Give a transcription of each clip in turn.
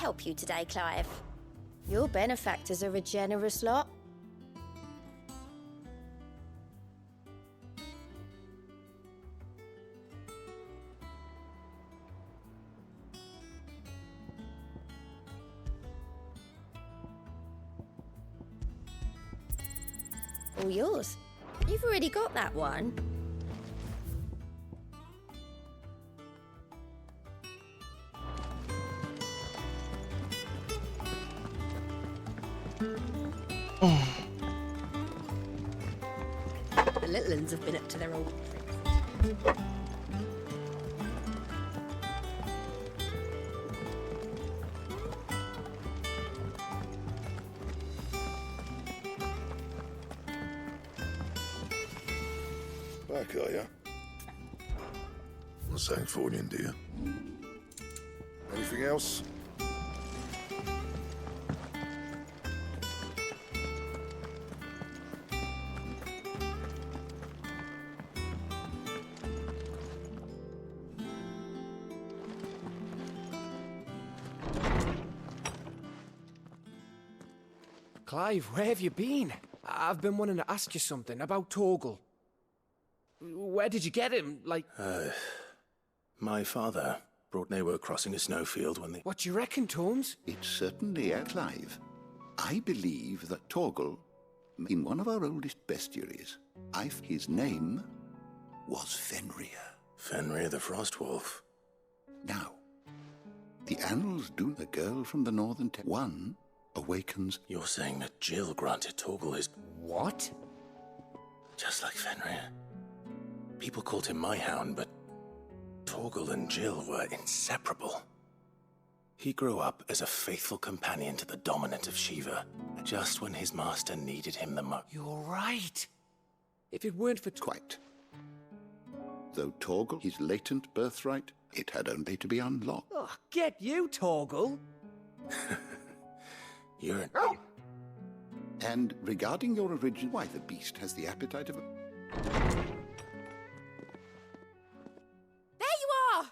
help you today, Clive? Your benefactors are a generous lot. All yours. You've already got that one. The little ones have been up to their old tricks. Back, are you? What's that for you, dear? Anything else? Clive, where have you been? I've been wanting to ask you something about Torgal. Where did you get him? My father brought they were crossing a snowfield when they... What do you reckon, Tomes? It's certainly a Clive. I believe that Torgal, in one of our oldest bestiaries, his name was Fenrir. Fenrir the Frostwolf. Now, the annals do a girl from the northern one awakens... You're saying that Jill granted Torgal his... What? Just like Fenrir. People called him my hound, but Torgal and Jill were inseparable. He grew up as a faithful companion to the dominant of Shiva, just when his master needed him the most. You're right. If it weren't for... Quite. Though Torgal, his latent birthright, it had only to be unlocked. Oh, get you, Torgal. You're an... And regarding your origin, why the beast has the appetite of a... There you are!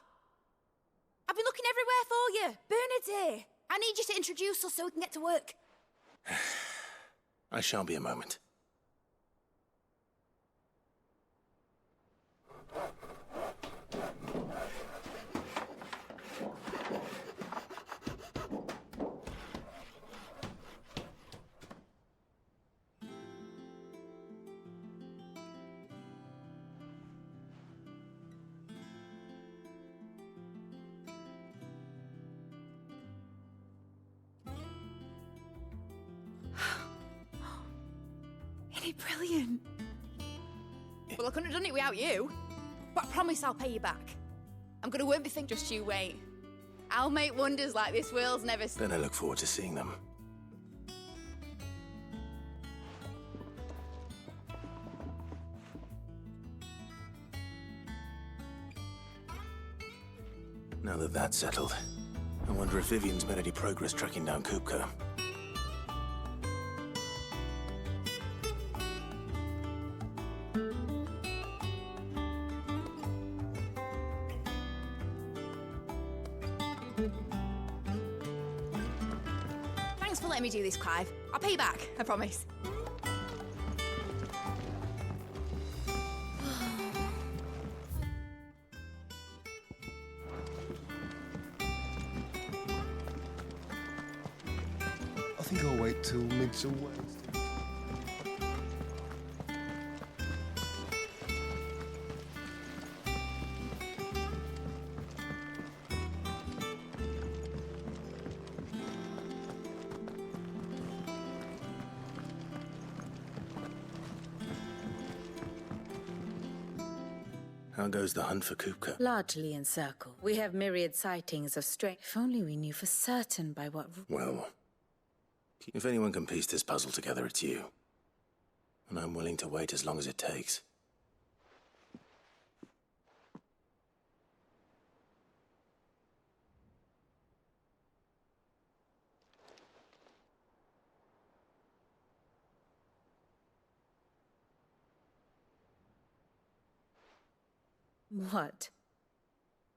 I've been looking everywhere for you. Bernard's here. I need you to introduce us so we can get to work. I shan't be a moment. Brilliant. Well, I couldn't have done it without you. But I promise I'll pay you back. I'm gonna work my thing, just you wait. I'll make wonders like this world's never seen. Then I look forward to seeing them. Now that that's settled, I wonder if Vivian's made any progress tracking down Kupka. Thanks for letting me do this, Clive. I'll pay you back, I promise. I think I'll wait till mid to Wednesday. How goes the hunt for Kupka? Largely in circle. We have myriad sightings of stray. If only we knew for certain by what... Well, if anyone can piece this puzzle together, it's you. And I'm willing to wait as long as it takes. What?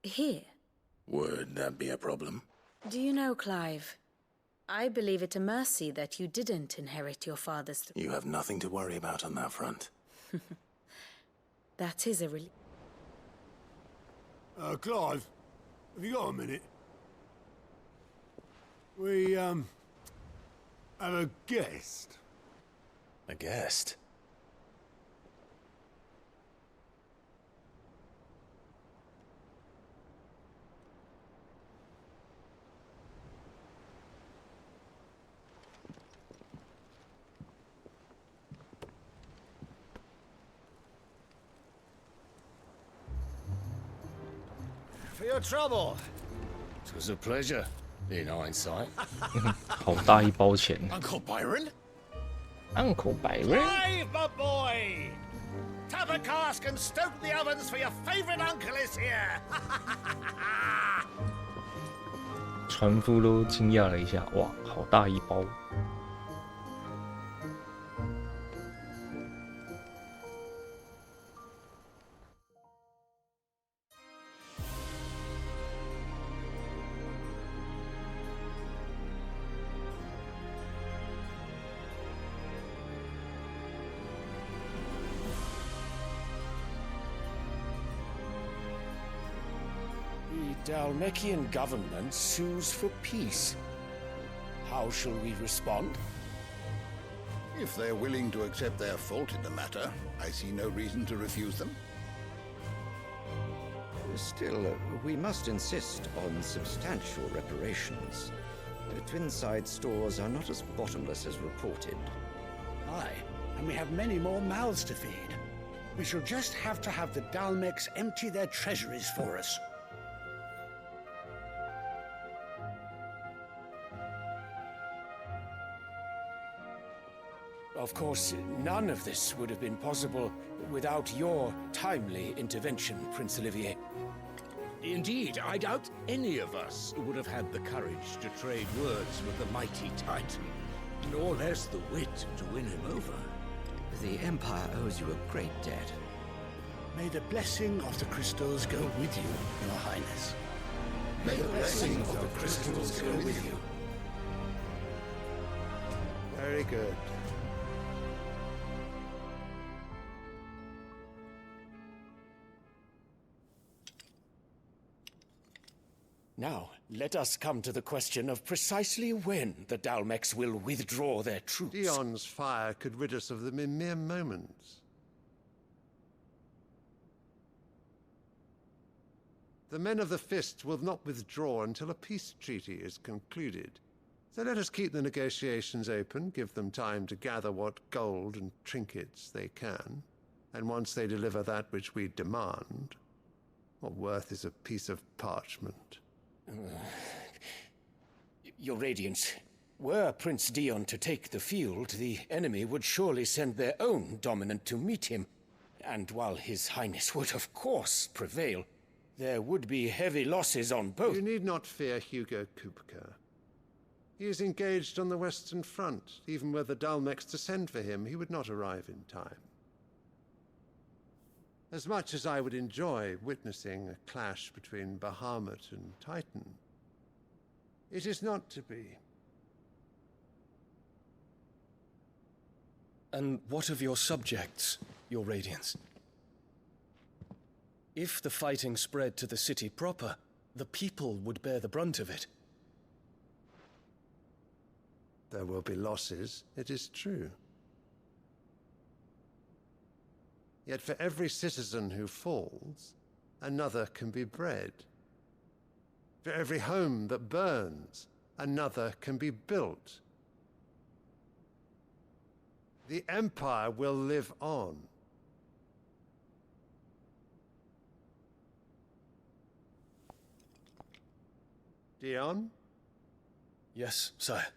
Here? Would that be a problem? Do you know, Clive? I believe it a mercy that you didn't inherit your father's... You have nothing to worry about on that front. That is a relief. Clive, have you got a minute? We, have a guest. A guest? For your trouble. It was a pleasure, in hindsight. 好大一包钱 Uncle Byron? ，Uncle Byron， Clive, my boy! Tap a cask and stoke the ovens for your favourite uncle is here! 船夫都惊讶了一下，哇，好大一包。The Dalmekian government sues for peace. How shall we respond? If they're willing to accept their fault in the matter, I see no reason to refuse them. Still, we must insist on substantial reparations. Twinside stores are not as bottomless as reported. Aye, and we have many more mouths to feed. We shall just have to have the Dalmeks empty their treasuries for us. Of course, none of this would have been possible without your timely intervention, Prince Olivier. Indeed, I doubt any of us would have had the courage to trade words with the mighty Titan, nor less the wit to win him over. The Empire owes you a great debt. May the blessing of the crystals go with you, Your Highness. May the blessing of the crystals go with you. Very good. Now, let us come to the question of precisely when the Dalmeks will withdraw their troops. Dion's fire could rid us of them in mere moments. The men of the Fist will not withdraw until a peace treaty is concluded. So let us keep the negotiations open, give them time to gather what gold and trinkets they can, and once they deliver that which we demand, what worth is a piece of parchment? Your Radiance, were Prince Dion to take the field, the enemy would surely send their own dominant to meet him. And while His Highness would of course prevail, there would be heavy losses on both. You need not fear Hugo Kupka. He is engaged on the Western Front. Even were the Dalmeks to send for him, he would not arrive in time. As much as I would enjoy witnessing a clash between Bahamut and Titan, it is not to be. And what of your subjects, Your Radiance? If the fighting spread to the city proper, the people would bear the brunt of it. There will be losses, it is true. Yet for every citizen who falls, another can be bred. For every home that burns, another can be built. The Empire will live on. Dion? Yes, sire.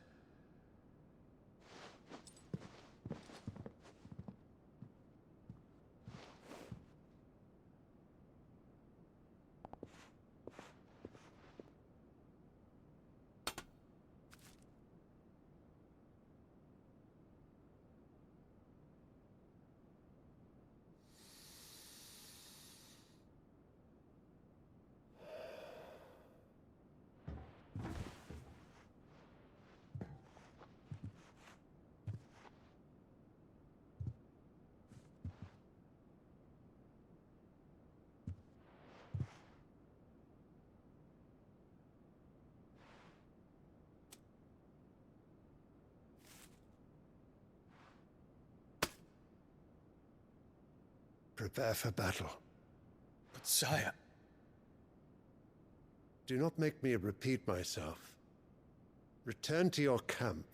Prepare for battle. But sire... Do not make me repeat myself. Return to your camp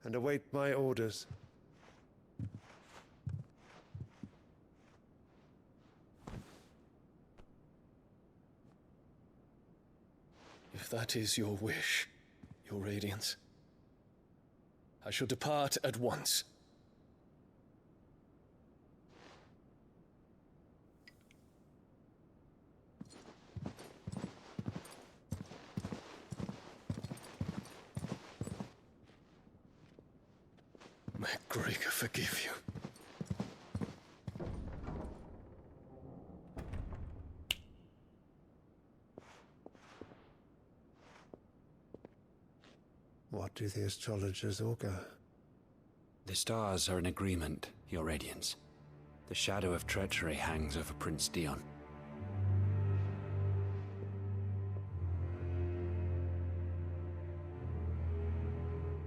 and await my orders. If that is your wish, Your Radiance, I shall depart at once. May Gregor forgive you. What do the astrologers augur? The stars are in agreement, Your Radiance. The shadow of treachery hangs over Prince Dion.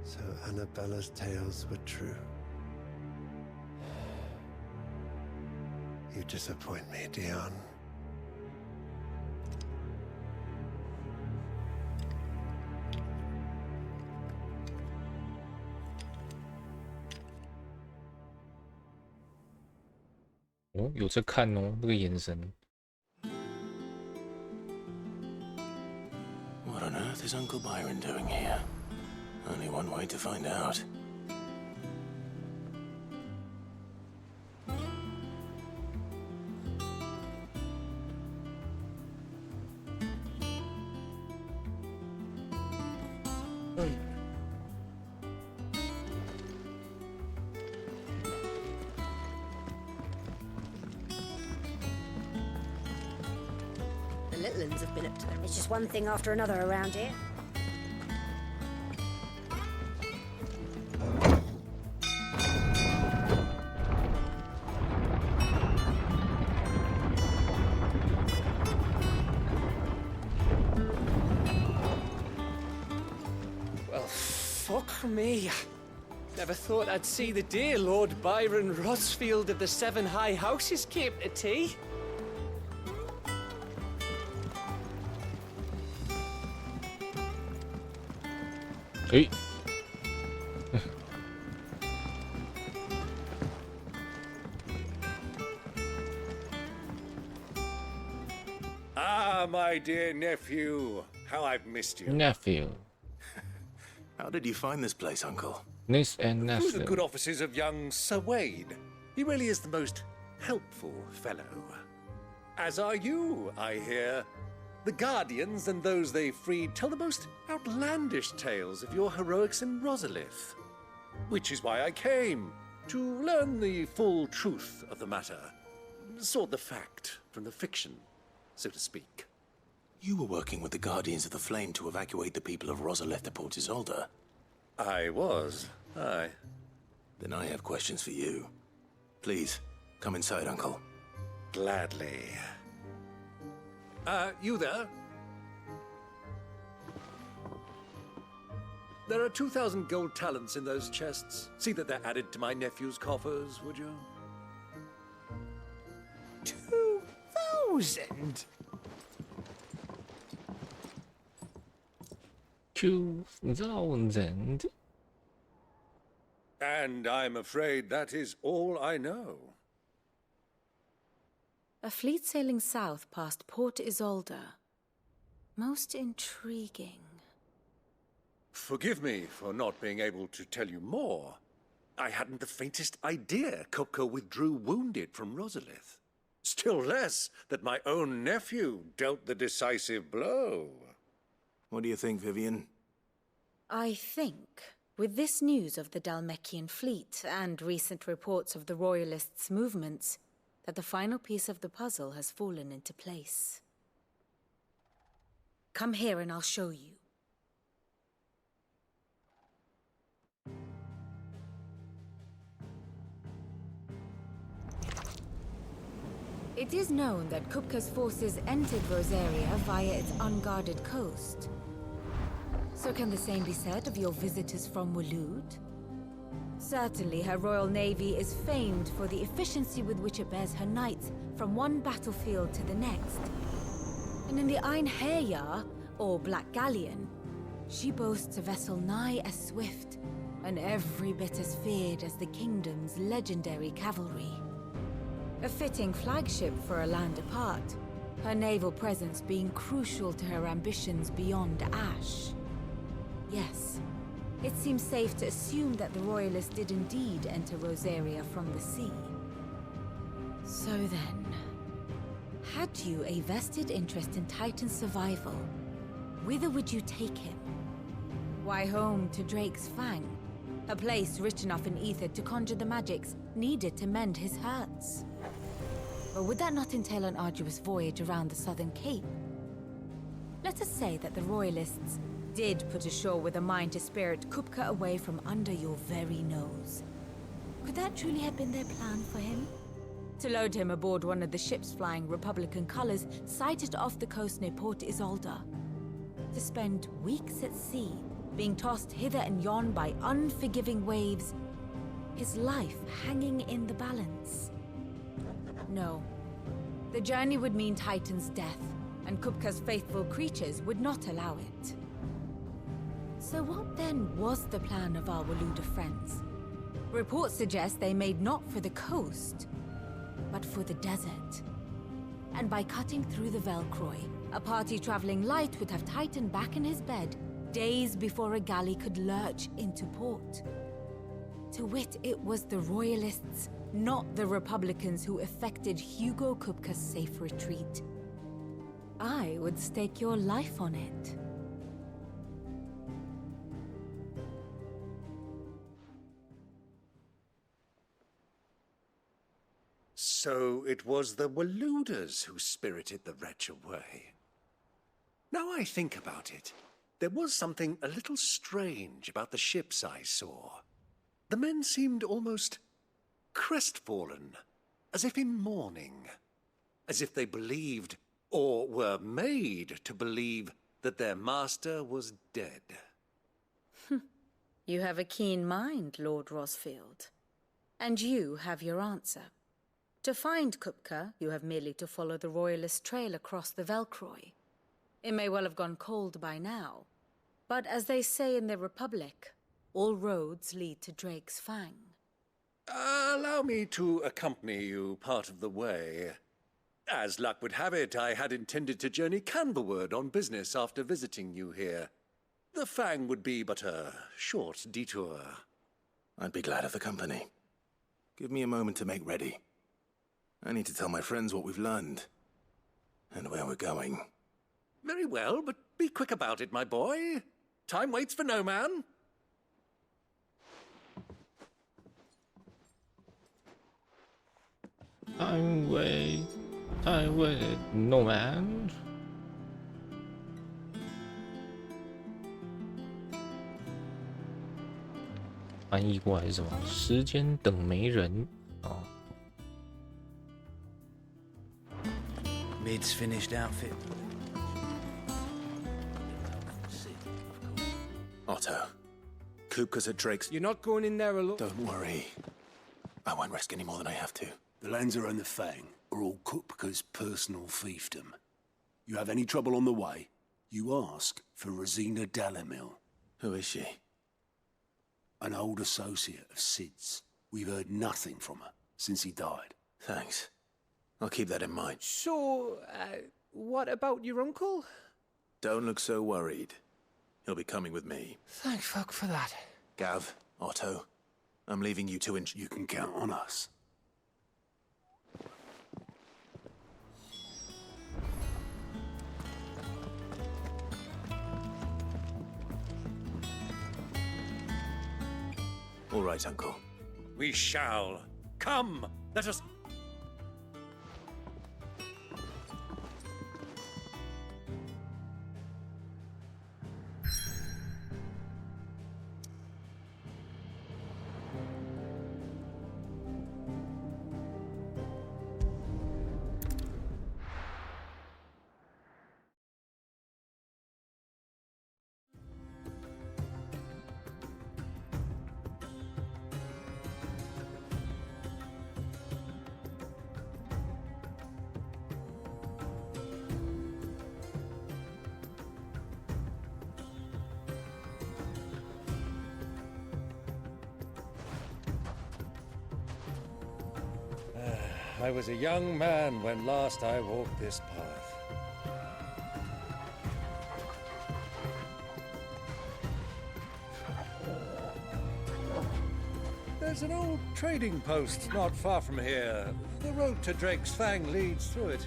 So Annabella's tales were true. You disappoint me, Dion.哦，有在看哦，那个眼神。 What on earth is Uncle Byron doing here? Only one way to find out. The little ones have been up to them. It's just one thing after another around here. Well, fuck me. Never thought I'd see the dear Lord Byron Rosfield of the Seven High Houses came to tea. Hey. Ah, my dear nephew. How I've missed you. Nephew. How did you find this place, Uncle? Niece and Through nephew. the good offices of young Sir Wade. He really is the most helpful fellow. As are you, I hear. The Guardians and those they freed tell the most outlandish tales of your heroics in Rosalith. Which is why I came, to learn the full truth of the matter. Sort the fact from the fiction, so to speak. You were working with the Guardians of the Flame to evacuate the people of Rosalith to Port Isolde. I was, aye. Then I have questions for you. Please, come inside, Uncle. Gladly. You there? There are 2,000 gold talents in those chests. See that they're added to my nephew's coffers, would you? 2,000? 2,000. And I'm afraid that is all I know. A fleet sailing south past Port Isolde. Most intriguing. Forgive me for not being able to tell you more. I hadn't the faintest idea Kopko withdrew wounded from Rosalith. Still less that my own nephew dealt the decisive blow. What do you think, Vivian? I think, with this news of the Dalmekian fleet and recent reports of the Royalists' movements, that the final piece of the puzzle has fallen into place. Come here and I'll show you. It is known that Kupka's forces entered Rosaria via its unguarded coast. So can the same be said of your visitors from Waloed? Certainly, her Royal Navy is famed for the efficiency with which it bears her knights from one battlefield to the next. And in the Einherjar, or Black Galleon, she boasts a vessel nigh as swift and every bit as feared as the kingdom's legendary cavalry. A fitting flagship for a land apart, her naval presence being crucial to her ambitions beyond Ash. Yes, it seems safe to assume that the Royalists did indeed enter Rosaria from the sea. So then, had you a vested interest in Titan's survival, whither would you take him? Why, home to Drake's Fang, a place rich enough in ether to conjure the magics needed to mend his hurts. Or would that not entail an arduous voyage around the southern cape? Let us say that the Royalists did put ashore with a mind to spirit Kupka away from under your very nose. Could that truly have been their plan for him? To load him aboard one of the ships flying Republican colors sighted off the coast near Port Isolde. To spend weeks at sea, being tossed hither and yon by unforgiving waves, his life hanging in the balance. No. The journey would mean Titan's death, and Kupka's faithful creatures would not allow it. So what then was the plan of our Waluda friends? Reports suggest they made not for the coast, but for the desert. And by cutting through the Velcroy, a party traveling light would have Titan back in his bed days before a galley could lurch into port. To wit, it was the Royalists, not the Republicans, who effected Hugo Kupka's safe retreat. I would stake your life on it. So it was the Waludas who spirited the wretch away. Now I think about it, there was something a little strange about the ships I saw. The men seemed almost crestfallen, as if in mourning, as if they believed, or were made to believe, that their master was dead. You have a keen mind, Lord Rosfield. And you have your answer. To find Kupka, you have merely to follow the Royalist trail across the Velcroy. It may well have gone cold by now, but as they say in the Republic, all roads lead to Drake's Fang. Allow me to accompany you part of the way. As luck would have it, I had intended to journey Canberward on business after visiting you here. The Fang would be but a short detour. I'd be glad of the company. Give me a moment to make ready. I need to tell my friends what we've learned, and where we're going. Very well, but be quick about it, my boy. Time waits for no man. Time wait, no man. 翻译过来是什么？时间等没人哦。Mid's finished outfit. Otto, Kupka's at Drake's. You're not going in there alone. Don't worry. I won't risk any more than I have to. The Lanza and the Fang are all Kupka's personal fiefdom. You have any trouble on the way, you ask for Rosina Dalamil. Who is she? An old associate of Sid's. We've heard nothing from her since he died. Thanks. I'll keep that in mind. So, what about your uncle? Don't look so worried. He'll be coming with me. Thank fuck for that. Gav, Otto, I'm leaving you to You can count on us. All right, Uncle. We shall. Come, let us... I was a young man when last I walked this path. There's an old trading post not far from here. The road to Drake's Fang leads through it.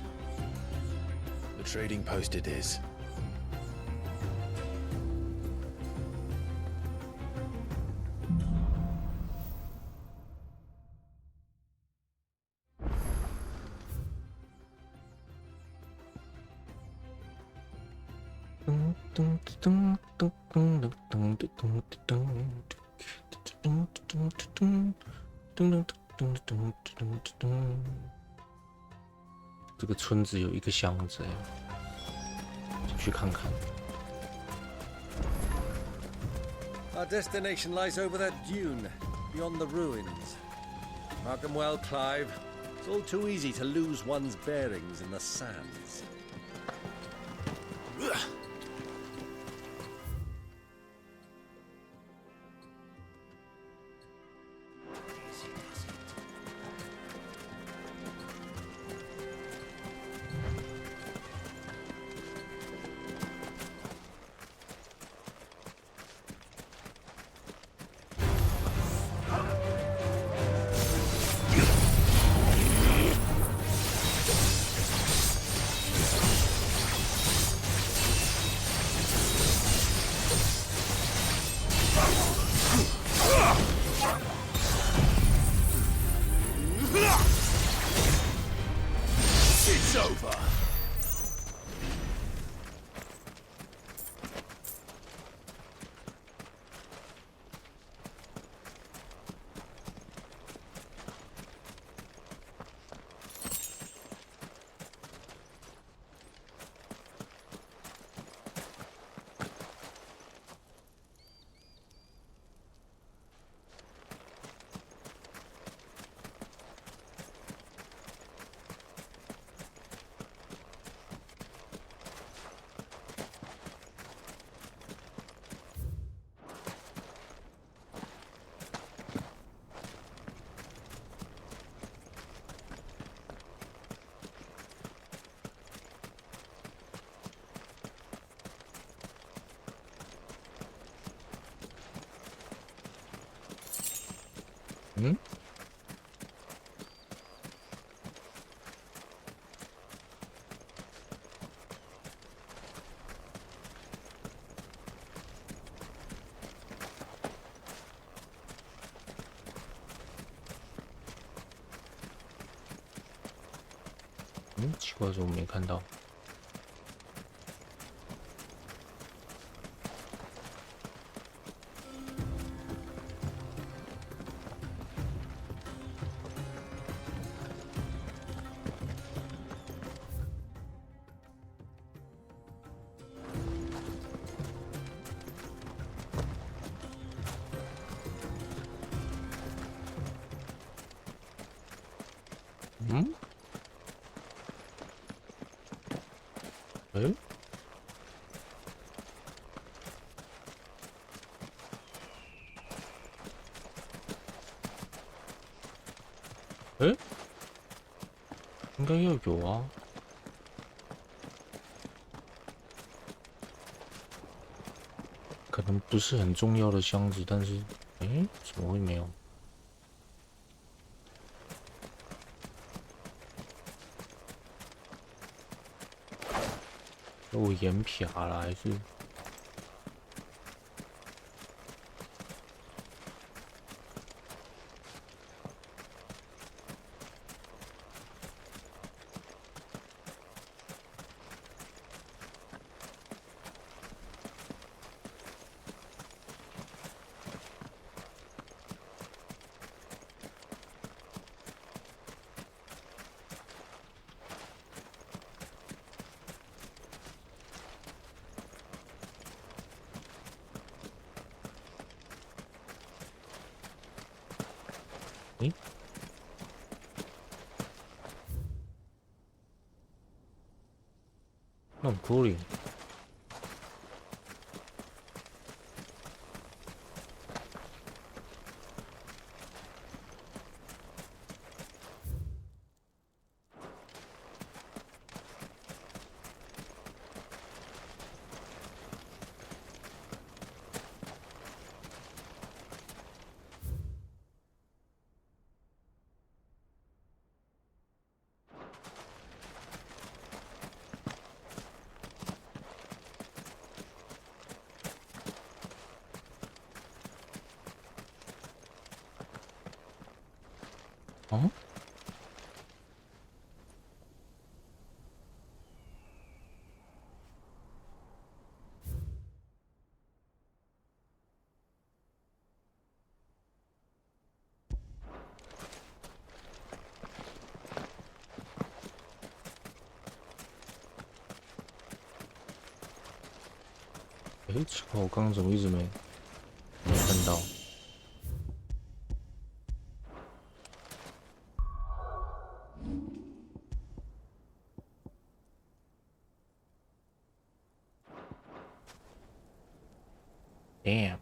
The trading post it is.这个村子有一个箱子哎，进去看看。Our destination lies over that dune, beyond the ruins. Mark 'em well, Clive. It's all too easy to lose one's bearings in the sands. It's over. Hmm? Hmm? 奇怪，怎么没看到？嗯？哎？哎？应该要有啊。可能不是很重要的箱子，但是，哎，怎么会没有？我眼瞟了还是？诶？那么多哩。哦，诶，奇怪，我刚刚怎么一直没看到？ Damn.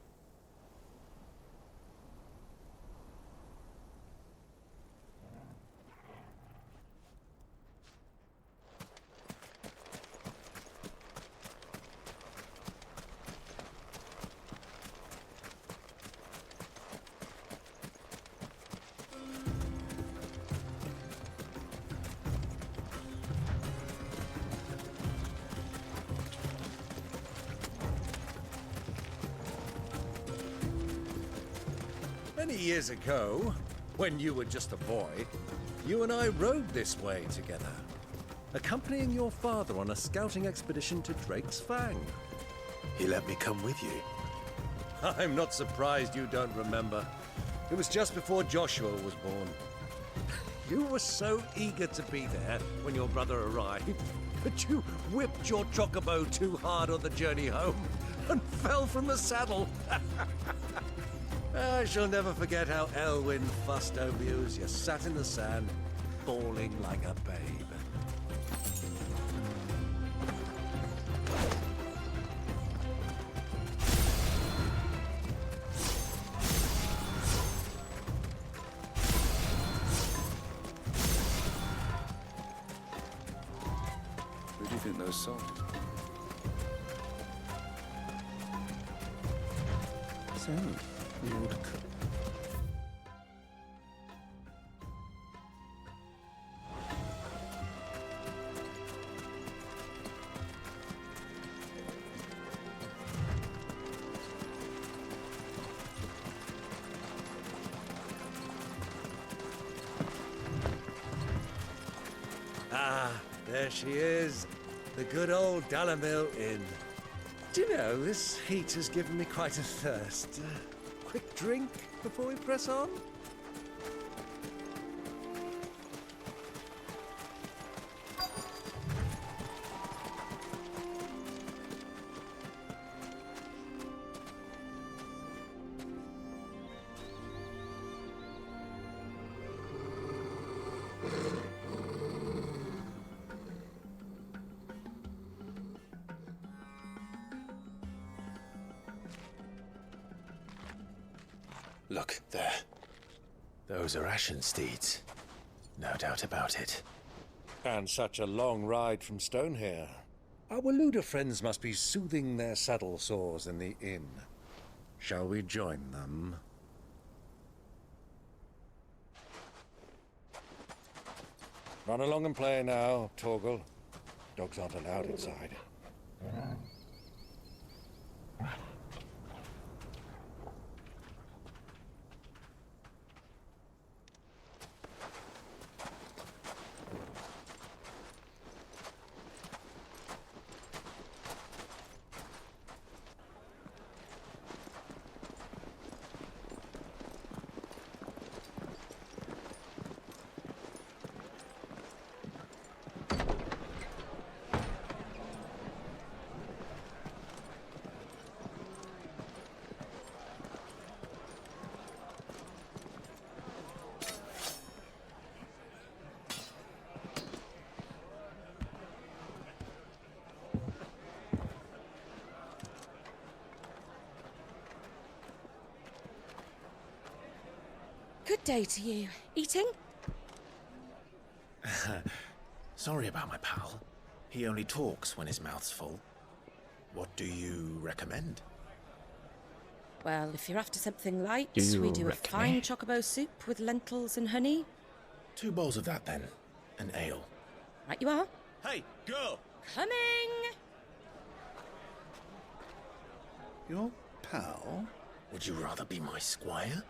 Many years ago, when you were just a boy, you and I rode this way together, accompanying your father on a scouting expedition to Drake's Fang. He let me come with you. I'm not surprised you don't remember. It was just before Joshua was born. You were so eager to be there when your brother arrived that you whipped your chocobo too hard on the journey home and fell from the saddle. I shall never forget how Elwyn fussed over you as you sat in the sand, bawling like a babe. Who do you think those songs? So, Lord Cook. Ah, there she is. The good old Dalamil Inn. Do you know, this heat has given me quite a thirst. Quick drink before we press on? Look, there. Those are Ashen steeds. No doubt about it. And such a long ride from Stonehair. Our Waluda friends must be soothing their saddle sores in the inn. Shall we join them? Run along and play now, Torgal. Dogs aren't allowed inside. Good day to you. Eating? Sorry about my pal. He only talks when his mouth's full. What do you recommend? Well, if you're after something light, Do you we do a reckon? fine chocobo soup with lentils and honey. 2 bowls of that then. An ale. Right you are. Hey, girl! Coming! Your pal? Would you rather be my squire?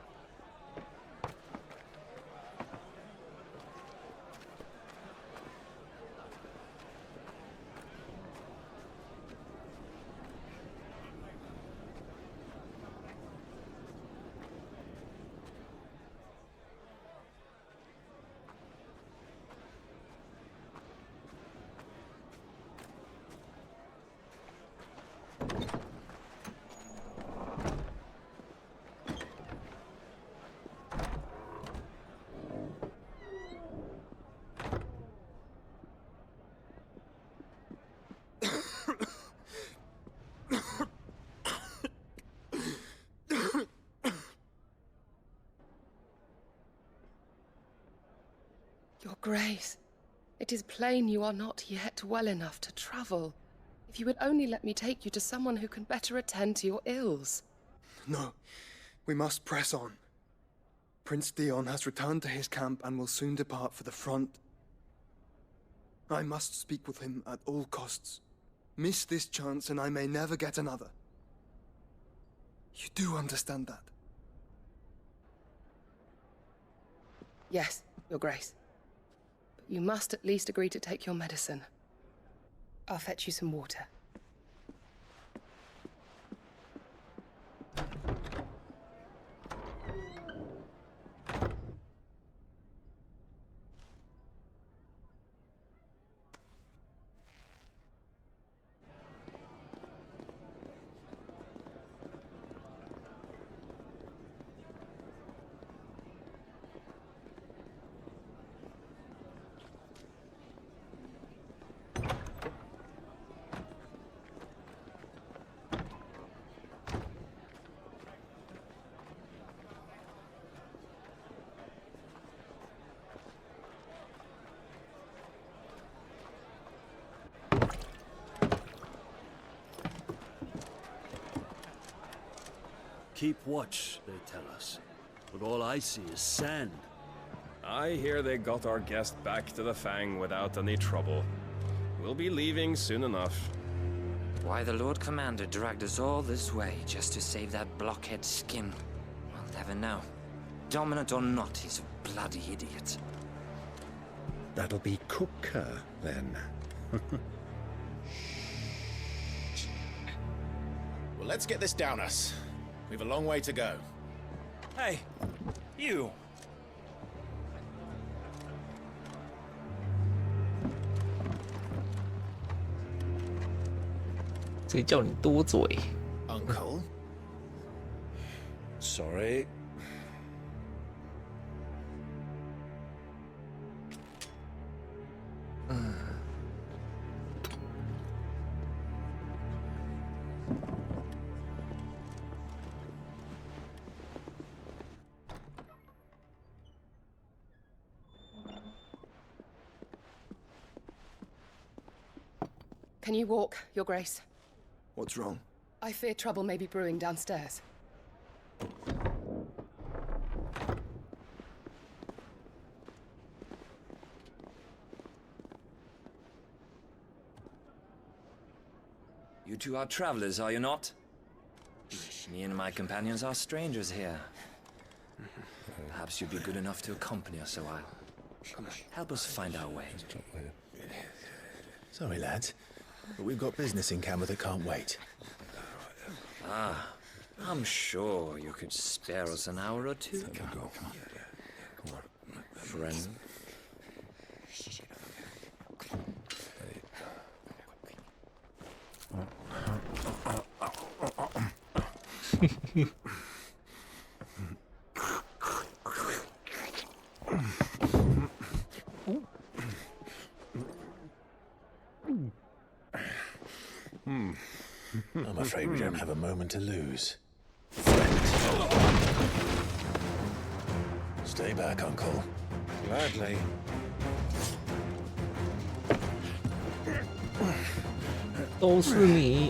Grace, it is plain you are not yet well enough to travel. If you would only let me take you to someone who can better attend to your ills. No, we must press on. Prince Dion has returned to his camp and will soon depart for the front. I must speak with him at all costs. Miss this chance and I may never get another. You do understand that? Yes, Your Grace. But you must at least agree to take your medicine. I'll fetch you some water. Keep watch, they tell us. But all I see is sand. I hear they got our guest back to the Fang without any trouble. We'll be leaving soon enough. Why the Lord Commander dragged us all this way just to save that blockhead's skin, I'll never know. Dominant or not, he's a bloody idiot. That'll be Cooker, then. Well, let's get this down us. We've a long way to go. Hey, you! Uncle? Sorry. Can you walk, Your Grace? What's wrong? I fear trouble may be brewing downstairs. You two are travelers, are you not? Me and my companions are strangers here. Perhaps you'd be good enough to accompany us a while. Help us find our way. Sorry, lads, but we've got business in Camber that can't wait. Ah, I'm sure you could spare us an hour or two. Come on. Friend. I'm afraid we don't have a moment to lose. Stay back, Uncle. Gladly.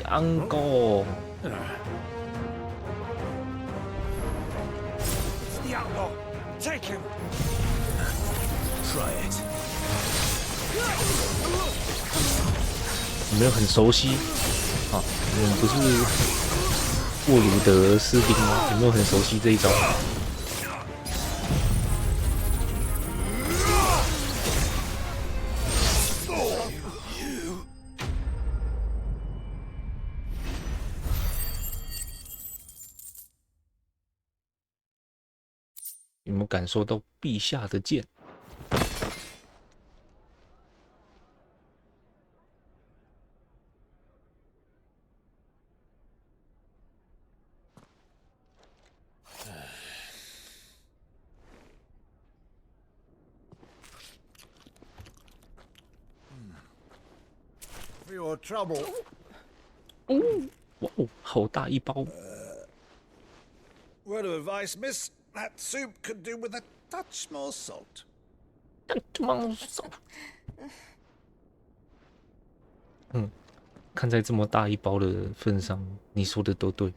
Uncle. It's the outlaw! Take him! Try it. 有没有很熟悉？啊，你们不是沃鲁德士兵吗？有没有很熟悉这一招？有没有感受到陛下的剑？ For your trouble. 哇哦，好大一包！ Word of advice, miss. That soup could do with a touch more salt. 看在这么大一包的份上，你说的都对。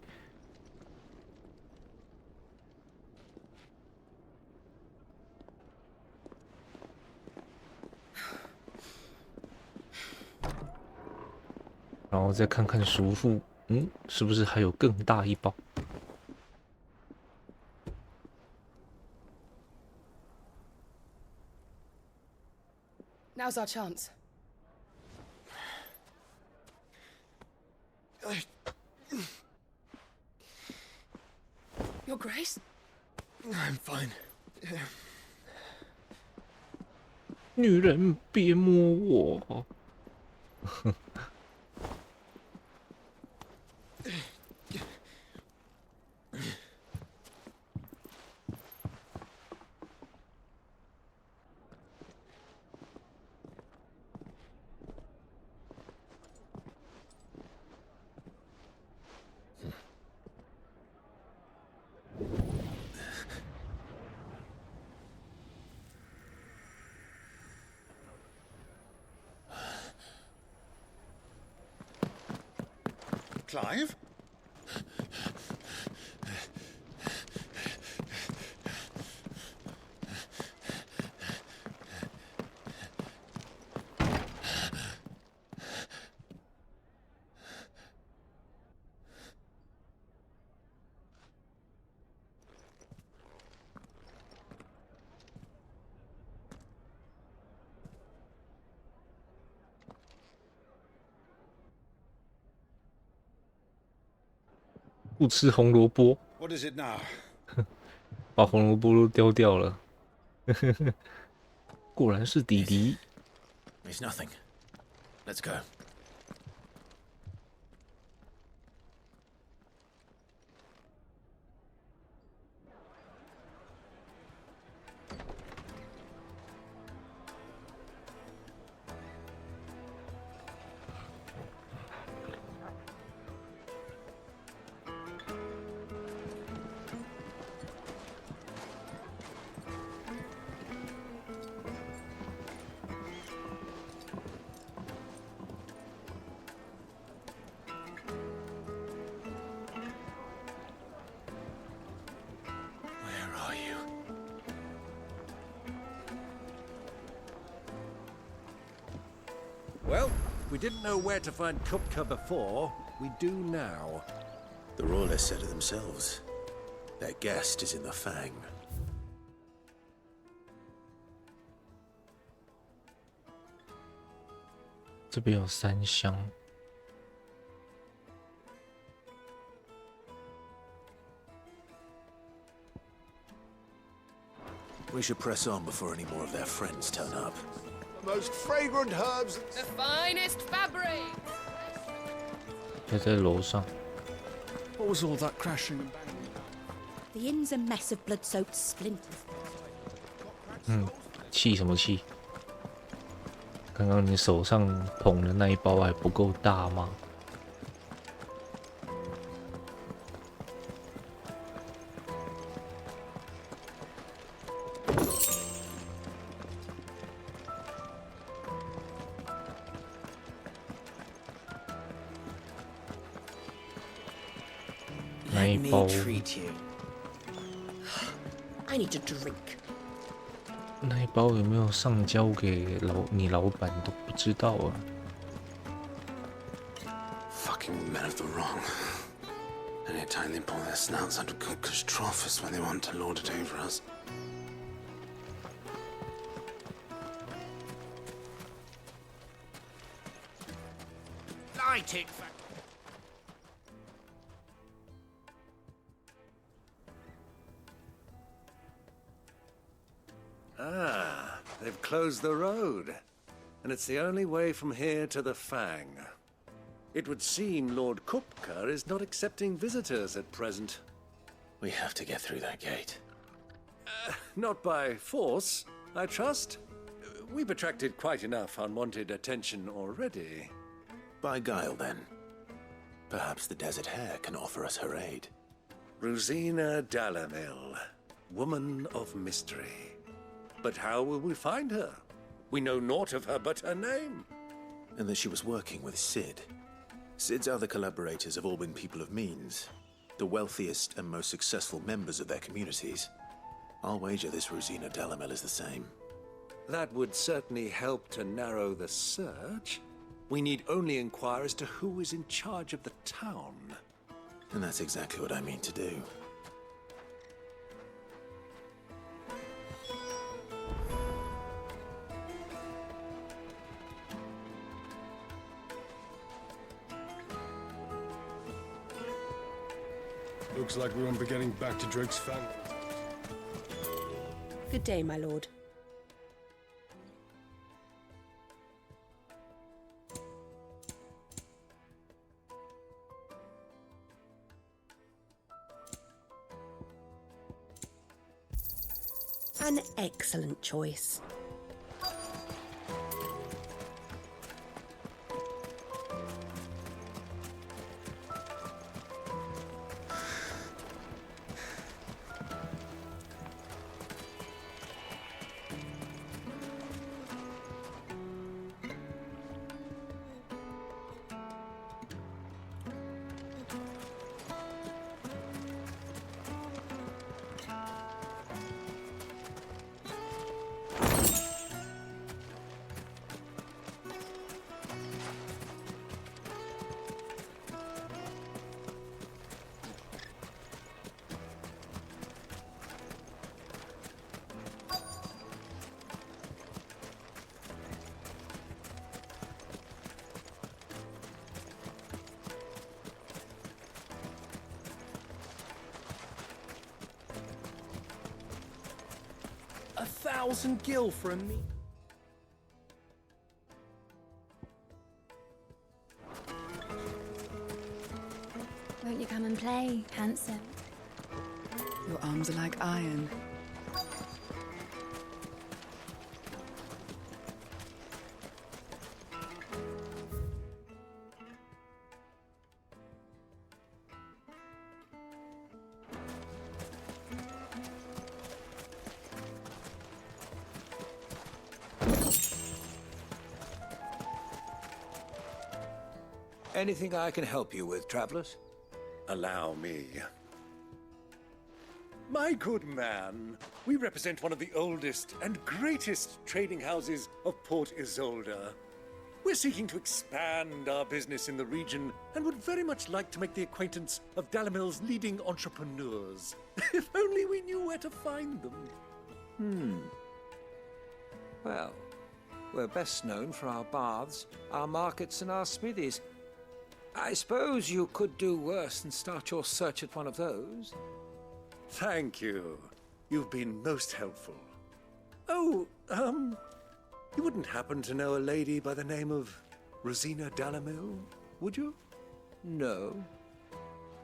然后再看看叔父，是不是还有更大一包？ Now's our chance. Your Grace? I'm fine. 女人别摸我！Clive?不吃红萝卜， What is it now? 把红萝卜都丢掉了。果然是弟弟。 It's nothing. Let's go. Well, we didn't know where to find Kupka before. We do now. The Royalists said it themselves. Their guest is in the Fang. 这边有3箱。 We should press on before any more of their friends turn up. The most fragrant herbs. The finest fabric. 在楼上。 What was all that crashing and banging? The inn's a mess of blood-soaked splinters. 气什么气？刚刚你手上捧的那一包还不够大吗？ Let me treat you. I need a drink. 那一包有没有上交给你老板都不知道啊。 Fucking men of the wrong. Anytime they pull their snouts out of Kupka's trough is when they want to lord it over us. Light it. Ah, they've closed the road. And it's the only way from here to the Fang. It would seem Lord Kupka is not accepting visitors at present. We have to get through that gate. Not by force, I trust. We've attracted quite enough unwanted attention already. By guile, then. Perhaps the Desert Hare can offer us her aid. Rosina Dalamil, woman of mystery. But how will we find her? We know naught of her but her name. And that she was working with Cid. Cid's other collaborators have all been people of means, the wealthiest and most successful members of their communities. I'll wager this Rosina Delamel is the same. That would certainly help to narrow the search. We need only inquire as to who is in charge of the town. And that's exactly what I mean to do. Looks like we won't be getting back to Drake's Fang. Good day, my lord. An excellent choice. $1,000 gil from me. Won't you come and play, handsome? Your arms are like iron. Anything I can help you with, travelers? Allow me. My good man, we represent one of the oldest and greatest trading houses of Port Isolde. We're seeking to expand our business in the region and would very much like to make the acquaintance of Dalamel's leading entrepreneurs. If only we knew where to find them. Well, we're best known for our baths, our markets, and our smithies. I suppose you could do worse than start your search at one of those. Thank you. You've been most helpful. Oh, you wouldn't happen to know a lady by the name of Rosina Delamel, would you? No,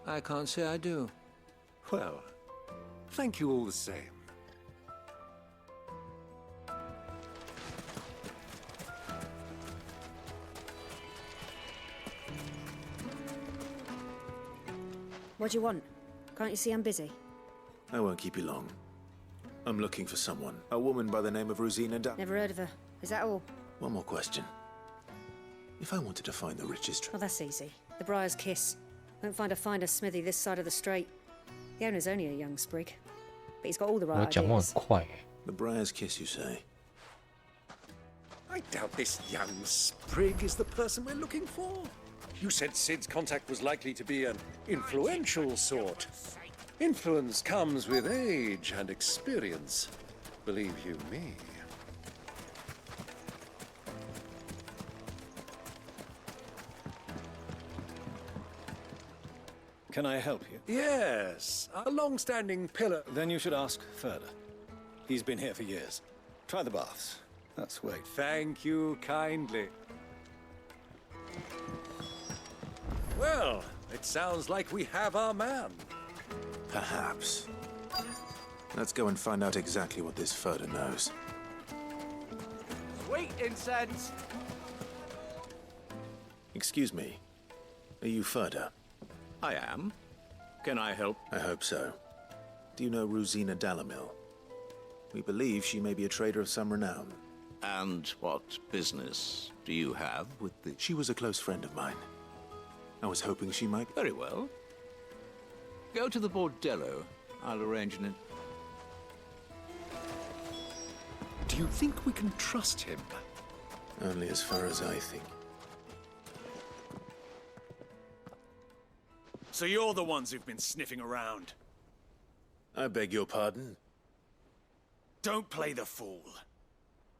I can't say I do. Well, thank you all the same. What do you want? Can't you see I'm busy? I won't keep you long. I'm looking for someone. A woman by the name of Rosina Never heard of her. Is that all? One more question. If I wanted to find the richest... Oh, that's easy. The Briar's Kiss. Won't find a finer smithy this side of the strait. The owner's only a young sprig. But he's got all the right ideas. The Briar's Kiss, you say? I doubt this young sprig is the person we're looking for. You said Cid's contact was likely to be an influential sort. Influence comes with age and experience, believe you me. Can I help you? Yes, a long-standing pillar. Then you should ask further. He's been here for years. Try the baths. That's wait. Thank you kindly. Well, it sounds like we have our man. Perhaps. Let's go and find out exactly what this Furder knows. Sweet incense! Excuse me. Are you Furder? I am. Can I help? I hope so. Do you know Rosina Delamel? We believe she may be a trader of some renown. And what business do you have with the... She was a close friend of mine. I was hoping she might... Very well. Go to the bordello. I'll arrange an... Do you think we can trust him? Only as far as I think. So you're the ones who've been sniffing around? I beg your pardon? Don't play the fool.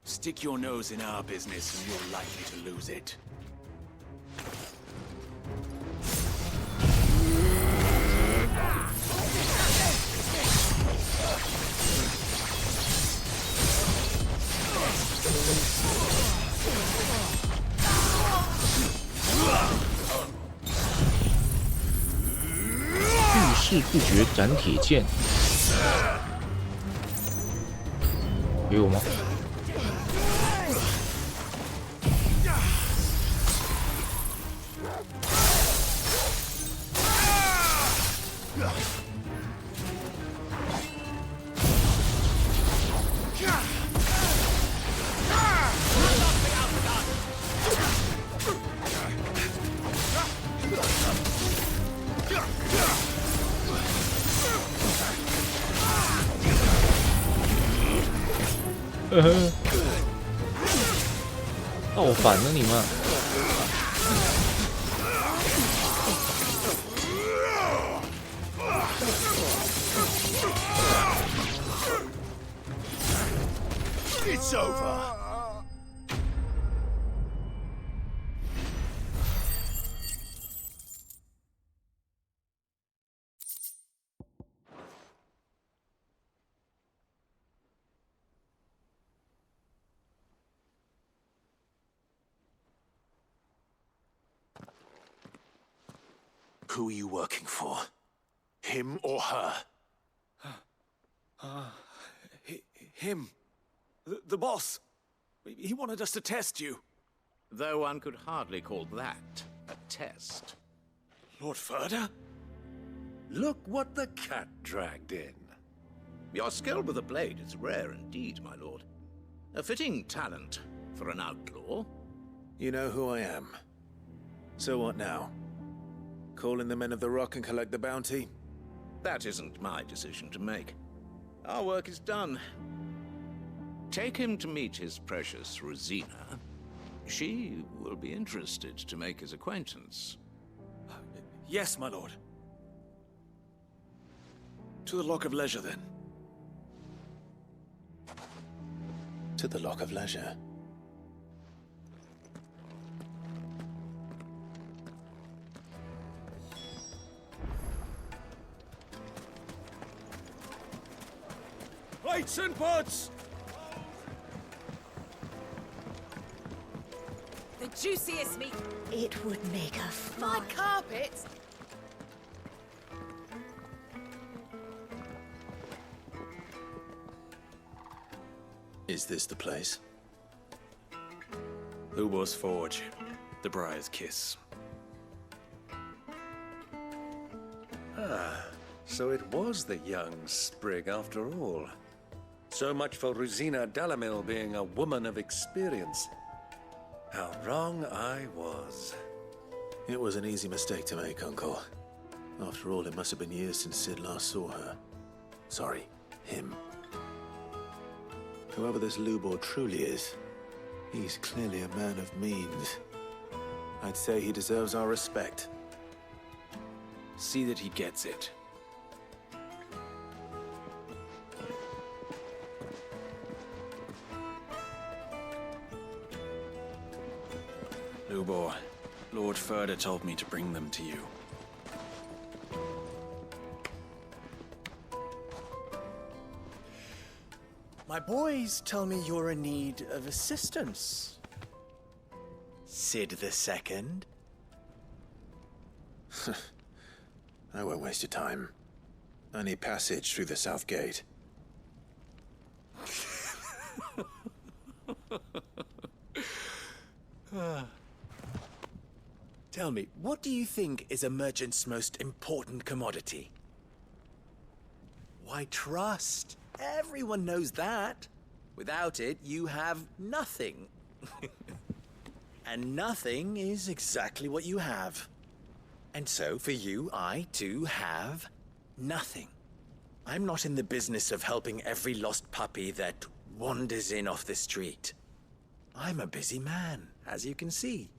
Stick your nose in our business and you're likely to lose it.遇事不决斩铁剑，给我吗？闹反了你们！ It's over. Who are you working for? Him or her? Him. The boss. He wanted us to test you. Though one could hardly call that a test. Lord Ferda? Look what the cat dragged in. Your skill with the blade is rare indeed, my lord. A fitting talent for an outlaw. You know who I am. So what now? Call in the Men of the Rock and collect the bounty? That isn't my decision to make. Our work is done. Take him to meet his precious Rosina. She will be interested to make his acquaintance. Yes, my lord. To the Lock of Leisure, then. To the Lock of Leisure. Plates and pots! The juiciest meat. It would make a My fine carpet. Is this the place? Lubor's Forge. The Briar's Kiss. So it was the young sprig after all. So much for Rosina Dalamil being a woman of experience. How wrong I was. It was an easy mistake to make, Uncle. After all, it must have been years since Sid last saw her. Sorry, him. Whoever this Lubor truly is, he's clearly a man of means. I'd say he deserves our respect. See that he gets it. Lubor, Lord Ferda told me to bring them to you. My boys tell me you're in need of assistance. Sid the Second? I won't waste your time. I need passage through the south gate. Tell me, what do you think is a merchant's most important commodity? Why trust? Everyone knows that. Without it, you have nothing. And nothing is exactly what you have. And so, for you, I, too, have nothing. I'm not in the business of helping every lost puppy that wanders in off the street. I'm a busy man, as you can see.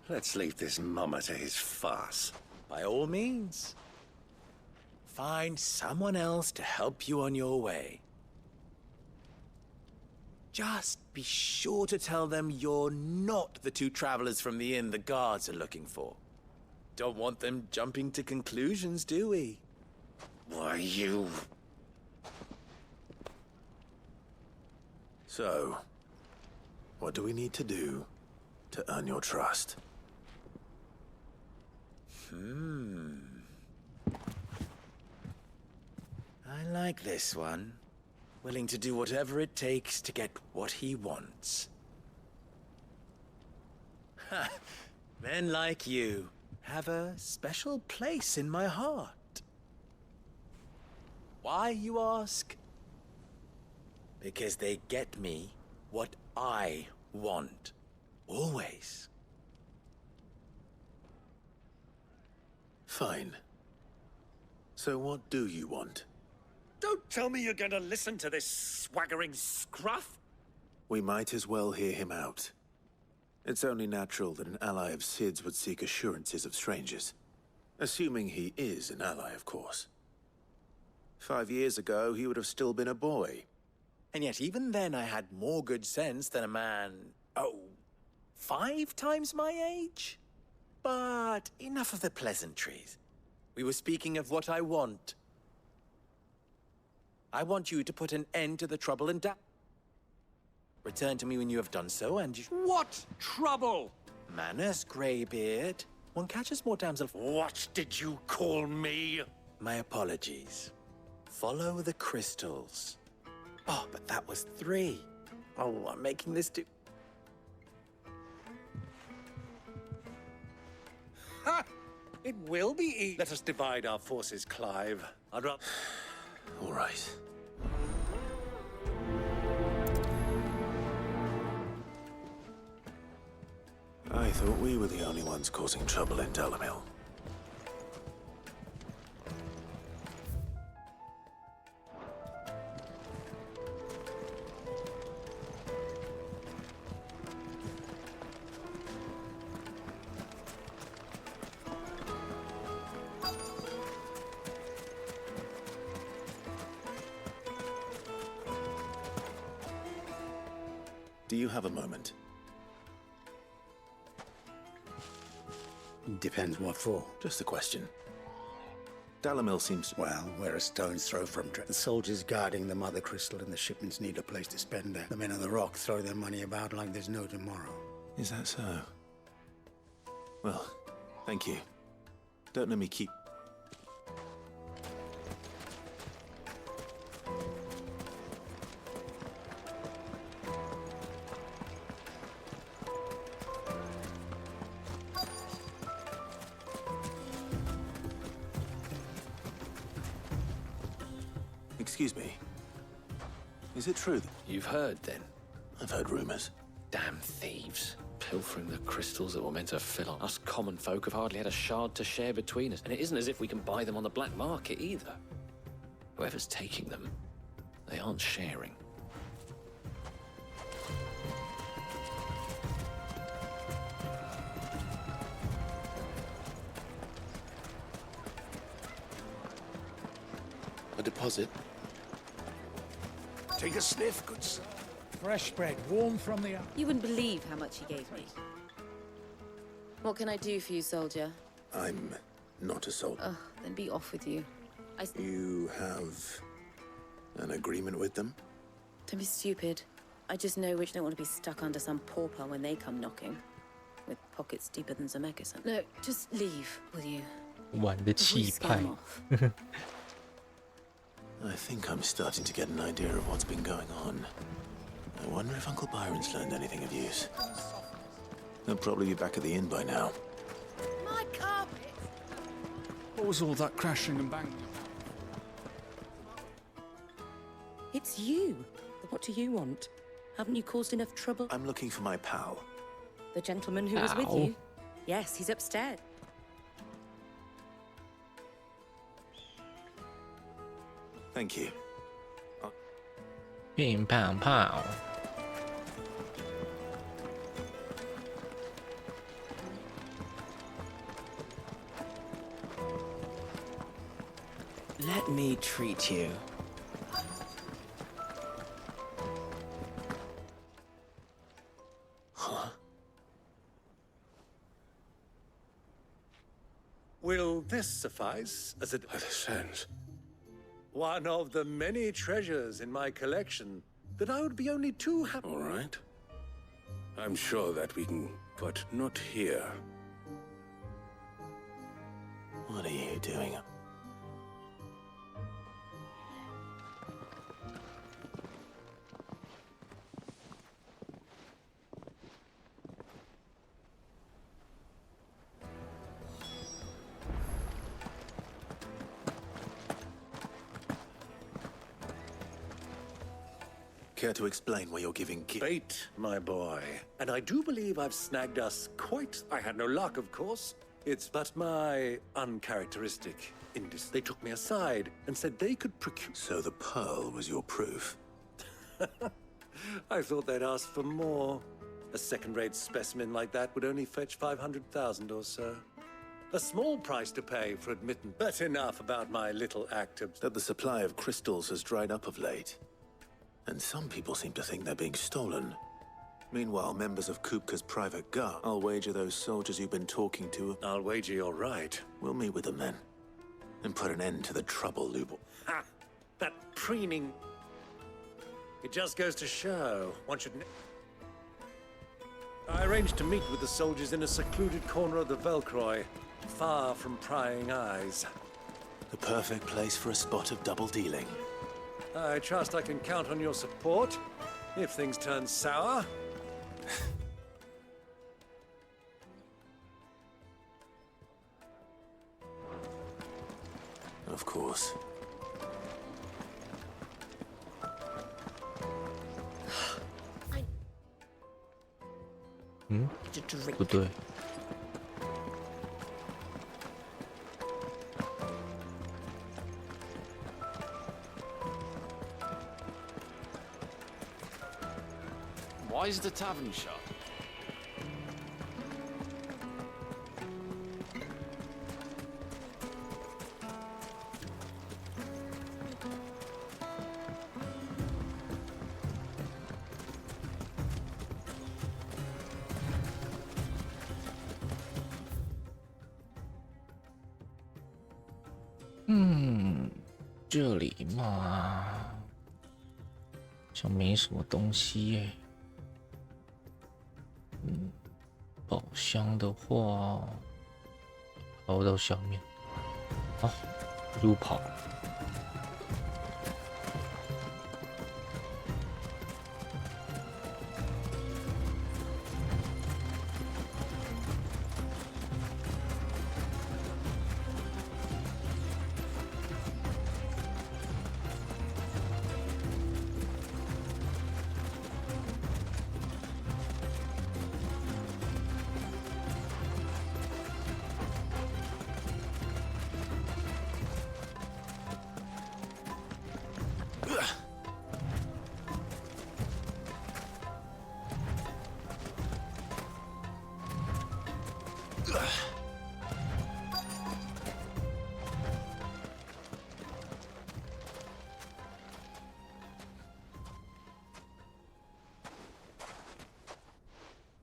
Let's leave this mummer to his farce. By all means. Find someone else to help you on your way. Just be sure to tell them you're not the two travelers from the inn the guards are looking for. Don't want them jumping to conclusions, do we? Why, you... So, what do we need to do to earn your trust? I like this one. Willing to do whatever it takes to get what he wants. Ha! Men like you have a special place in my heart. Why, you ask? Because they get me what I want. Always. Fine. So what do you want? Don't tell me you're going to listen to this swaggering scruff! We might as well hear him out. It's only natural that an ally of Sid's would seek assurances of strangers. Assuming he is an ally, of course. 5 years ago, he would have still been a boy. And yet even then I had more good sense than a man, 5 times my age? But enough of the pleasantries. We were speaking of what I want. I want you to put an end to the trouble and return to me when you have done so, and you... What trouble? Manners, Greybeard. One catches more damsel... What did you call me? My apologies. Follow the crystals. Oh, but that was 3. Oh, I'm making this do... Ha! It will be easy. Let us divide our forces, Clive. I'd rather... All right. I thought we were the only ones causing trouble in Dalamil. Do you have a moment? Depends what for. Just a question. Dalamil seems... Well, we're a stone's throw from... The soldiers guarding the Mother Crystal and the shipments need a place to spend it. The men on the rock throw their money about like there's no tomorrow. Is that so? Well, thank you. Don't let me keep... Excuse me. Is it true that... You've heard, then? I've heard rumors. Damn thieves. Pilfering the crystals that were meant to fill on. Us common folk have hardly had a shard to share between us, and it isn't as if we can buy them on the black market, either. Whoever's taking them, they aren't sharing. A deposit? Take a sniff, good sir. Fresh bread, warm from the... You wouldn't believe how much he gave me. What can I do for you, soldier? I'm not a soldier. Oh, then be off with you. You have an agreement with them? Don't be stupid. I just know which don't want to be stuck under some pauper when they come knocking. With pockets deeper than Zemeckis. No, just leave, will you? 玩的气派。 I think I'm starting to get an idea of what's been going on. I wonder if Uncle Byron's learned anything of use. They'll probably be back at the inn by now. My carpet! What was all that crashing and banging? It's you. What do you want? Haven't you caused enough trouble? I'm looking for my pal. The gentleman who was with Ow. you? Yes, he's upstairs. Thank you. Ping pong pow. Let me treat you. Huh? Will this suffice as a... By the sense. One of the many treasures in my collection that I would be only too happy... All right. I'm sure that we can, but not here. What are you doing? Care to explain why you're giving bait, my boy. And I do believe I've snagged us quite... I had no luck, of course. It's but my uncharacteristic industry. They took me aside and said they could procure... So the pearl was your proof? I thought they'd ask for more. A second-rate specimen like that would only fetch 500,000 or so. A small price to pay for admittance. But enough about my little act of... That the supply of crystals has dried up of late. And some people seem to think they're being stolen. Meanwhile, members of Kupka's private guard. I'll wager those soldiers you've been talking to... I'll wager you're right. We'll meet with them then. And put an end to the trouble, Lubel. Ha! That preening... It just goes to show, one should... I arranged to meet with the soldiers in a secluded corner of the Velcroy, far from prying eyes. The perfect place for a spot of double dealing. I trust I can count on your support, if things turn sour. Of course. 嗯，不对。Why is the tavern shut?这里嘛，像没什么东西耶。宝箱的话，跑到下面，啊，又跑。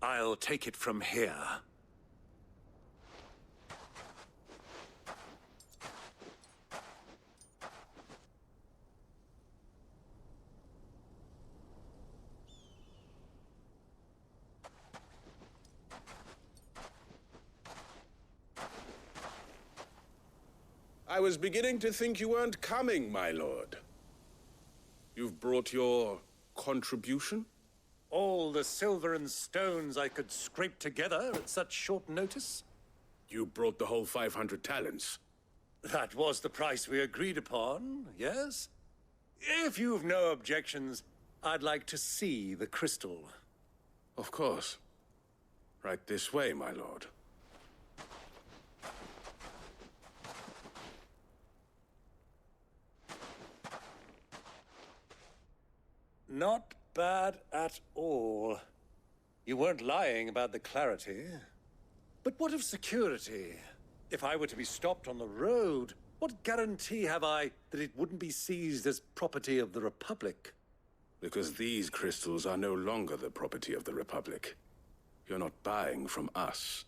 I'll take it from here. I was beginning to think you weren't coming, my lord. You've brought your contribution? All the silver and stones I could scrape together at such short notice? You brought the whole 500 talents. That was the price we agreed upon, yes? If you've no objections, I'd like to see the crystal. Of course. Right this way, my lord. Not bad at all. You weren't lying about the clarity. But what of security? If I were to be stopped on the road, what guarantee have I that it wouldn't be seized as property of the Republic? Because these crystals are no longer the property of the Republic. You're not buying from us.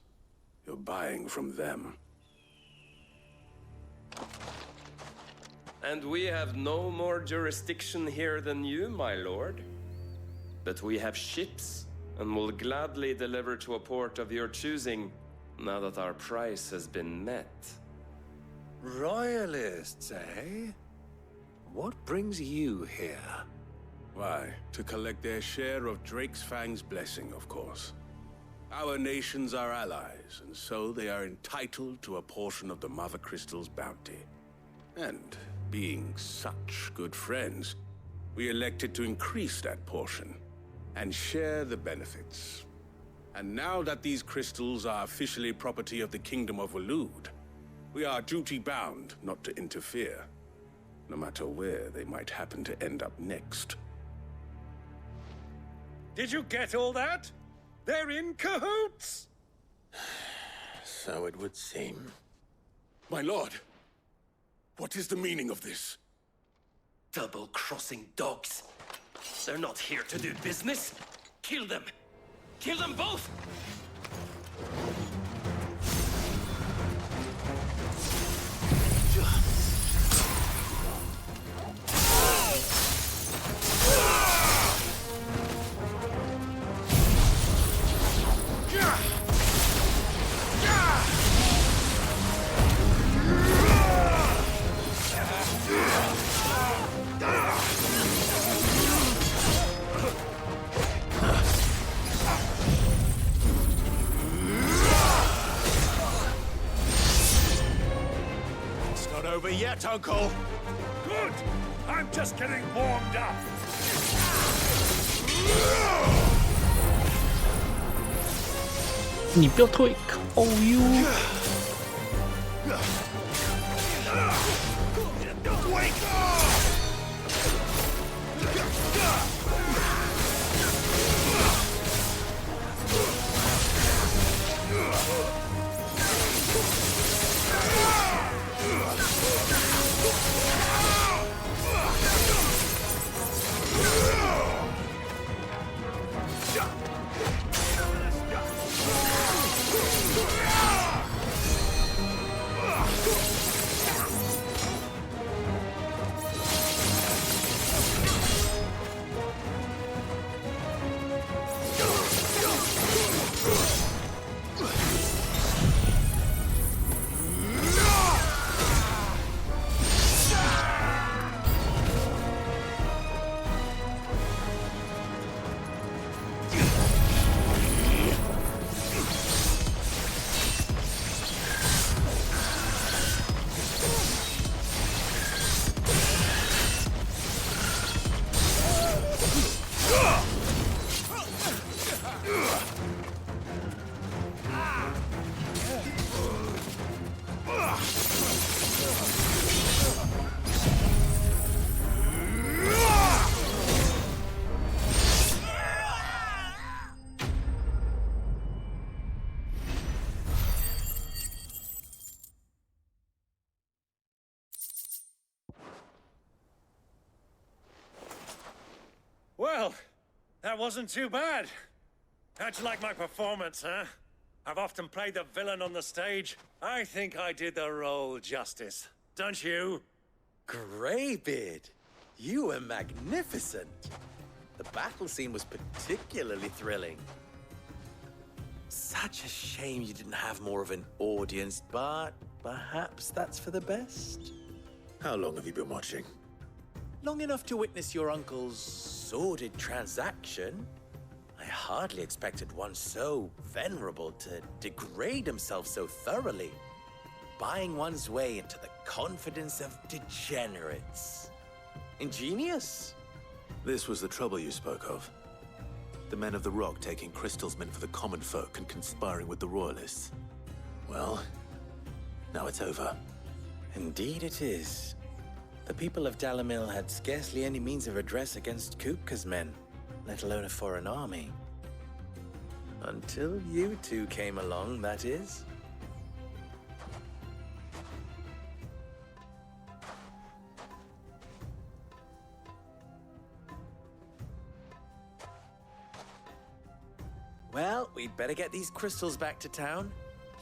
You're buying from them. And we have no more jurisdiction here than you, my lord. But we have ships, and will gladly deliver to a port of your choosing, now that our price has been met. Royalists, eh? What brings you here? Why, to collect their share of Drake's Fang's blessing, of course. Our nations are allies, and so they are entitled to a portion of the Mother Crystal's bounty. And being such good friends, we elected to increase that portion and share the benefits. And now that these crystals are officially property of the Kingdom of Waloed, we are duty-bound not to interfere, no matter where they might happen to end up next. Did you get all that? They're in cahoots! So it would seem. My lord, what is the meaning of this? Double-crossing dogs. They're not here to do business. Kill them! Kill them both! Over yet, Uncle. Good! I'm just getting warmed up.你不要退，靠you。Well, that wasn't too bad. How'd you like my performance, huh? I've often played the villain on the stage. I think I did the role justice. Don't you? Greybeard, you were magnificent. The battle scene was particularly thrilling. Such a shame you didn't have more of an audience, but perhaps that's for the best. How long have you been watching? Long enough to witness your uncle's sordid transaction. I hardly expected one so venerable to degrade himself so thoroughly, buying one's way into the confidence of degenerates. Ingenious. This was the trouble you spoke of. The men of the Rock taking crystals meant for the common folk and conspiring with the Royalists. Well, now it's over. Indeed it is. The people of Dalamil had scarcely any means of redress against Kupka's men, let alone a foreign army. Until you two came along, that is. Well, we'd better get these crystals back to town.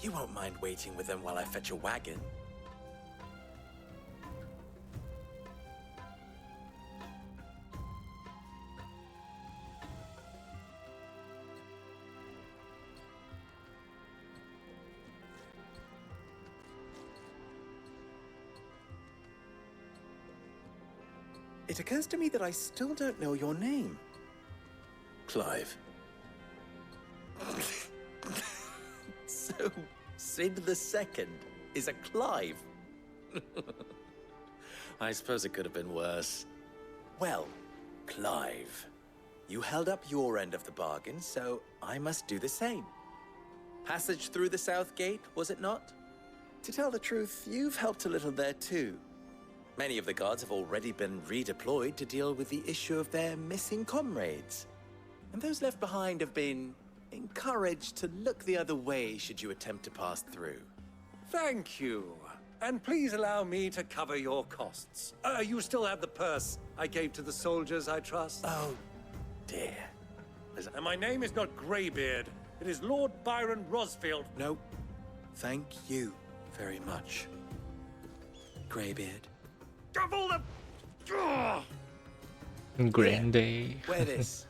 You won't mind waiting with them while I fetch a wagon. It occurs to me that I still don't know your name. Clive. So, Sid the Second is a Clive? I suppose it could have been worse. Well, Clive, you held up your end of the bargain, so I must do the same. Passage through the South Gate, was it not? To tell the truth, you've helped a little there too. Many of the guards have already been redeployed to deal with the issue of their missing comrades. And those left behind have been encouraged to look the other way should you attempt to pass through. Thank you. And please allow me to cover your costs. You still have the purse I gave to the soldiers, I trust? Oh, dear. And my name is not Greybeard. It is Lord Byron Rosfield. No, thank you very much, Greybeard. Of all the... Grande. Wear this.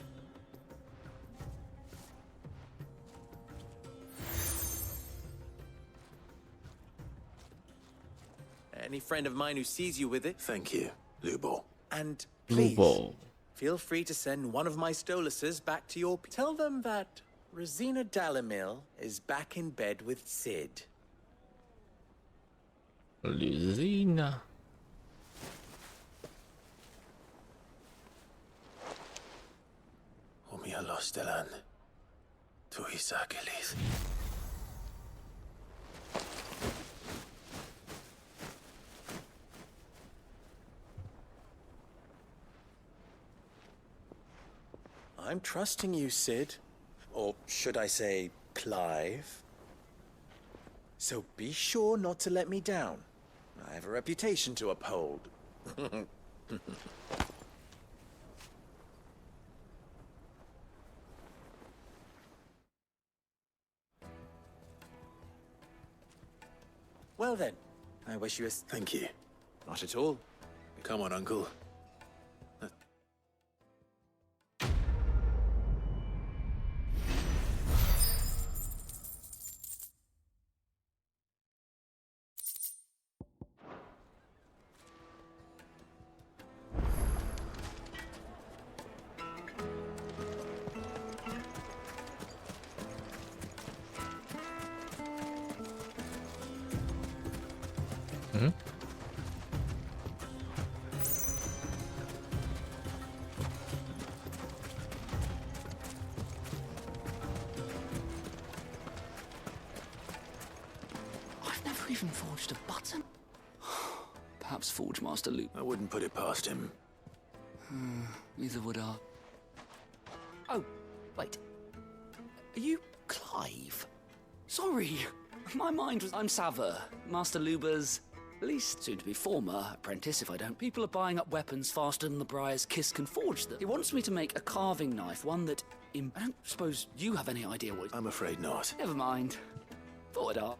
Any friend of mine who sees you with it. Thank you, Lubo. And please, Lubo. feel free to send one of my Stoluses back to your... Tell them that Rosina Dalamil is back in bed with Sid. Rosina. Omia Lostelan. Tu Isakelis. I'm trusting you, Sid. Or should I say, Clive. So be sure not to let me down. I have a reputation to uphold. Well then, I wish you a... Thank you. Not at all. Come on, Uncle. Even forged a button? Perhaps Forge Master Luke. I wouldn't put it past him. Neither would I. Oh, wait. Are you Clive? Sorry, my mind was... I'm Sava, Master Luba's, at least soon-to-be former apprentice, if I don't. People are buying up weapons faster than the Briar's Kiss can forge them. He wants me to make a carving knife, one that... I don't suppose you have any idea what... I'm afraid not. Never mind. Thought I'd ask.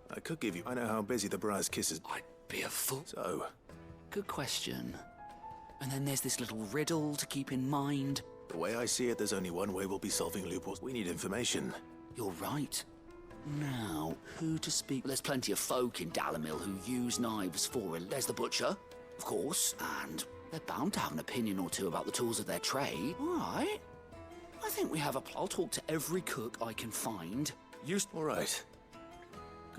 I could give you... I know how busy the Briar's Kiss is. I'd be a fool. So? Good question. And then there's this little riddle to keep in mind. The way I see it, there's only one way we'll be solving loopholes. We need information. You're right. Now, who to speak? There's plenty of folk in Dalamil who use knives for it. There's the butcher, of course, and they're bound to have an opinion or two about the tools of their trade. All right. I think we have a... I'll talk to every cook I can find. All right.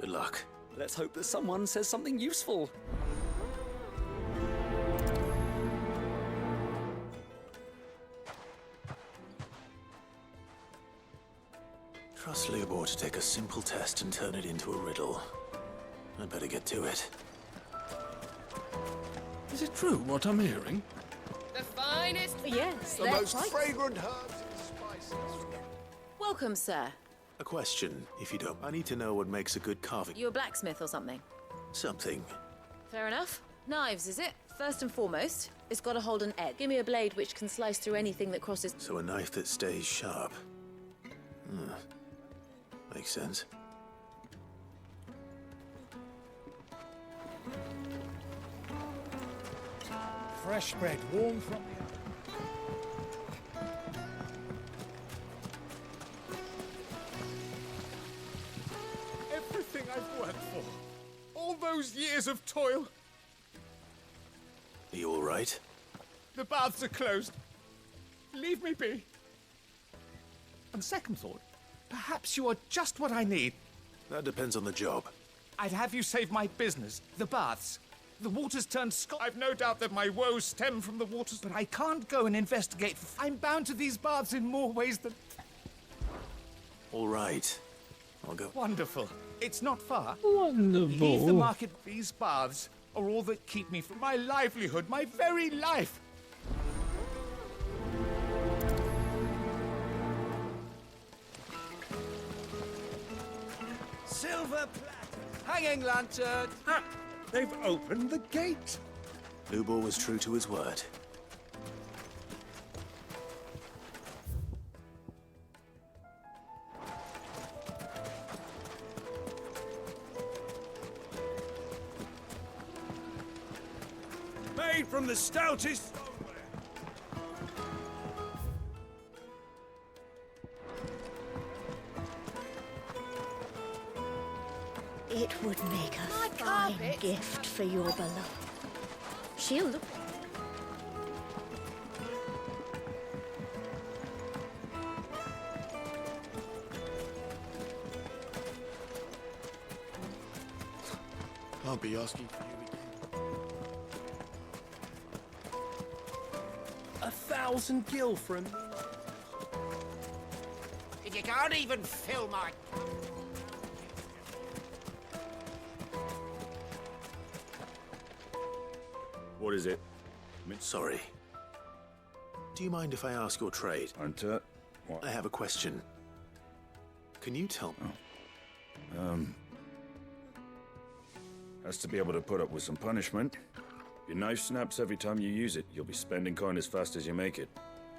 Good luck. Let's hope that someone says something useful. Ask Lubor to take a simple test and turn it into a riddle. I'd better get to it. Is it true what I'm hearing? The finest. Yes, The most fragrant herbs and spices. Welcome, sir. A question, if you don't. I need to know what makes a good carving. You a blacksmith or something? Something. Fair enough. Knives, is it? First and foremost, it's got to hold an edge. Give me a blade which can slice through anything that crosses. So a knife that stays sharp. Makes sense. Fresh bread, warm from the oven. Everything I've worked for. All those years of toil. Are you all right? The baths are closed. Leave me be. On second thought, perhaps you are just what I need. That depends on the job. I'd have you save my business, the baths. The water's turned I've no doubt that my woes stem from the waters, but I can't go and investigate. I'm bound to these baths in more ways than... All right. I'll go. Wonderful. It's not far. Wonderful. Leave the market. These baths are all that keep me from my livelihood, my very life. Silver platter, hanging lantern. Ha! They've opened the gate. Lubor was true to his word. Made from the stoutest stoneware. It would make a fine gift for your beloved. She'll look. I'll be asking for you again. 1,000 gil for him. If you can't even fill my... What is it? Sorry. Do you mind if I ask your trade? Hunter, what? I have a question. Can you tell me? Has to be able to put up with some punishment. Your knife snaps every time you use it. You'll be spending coin as fast as you make it.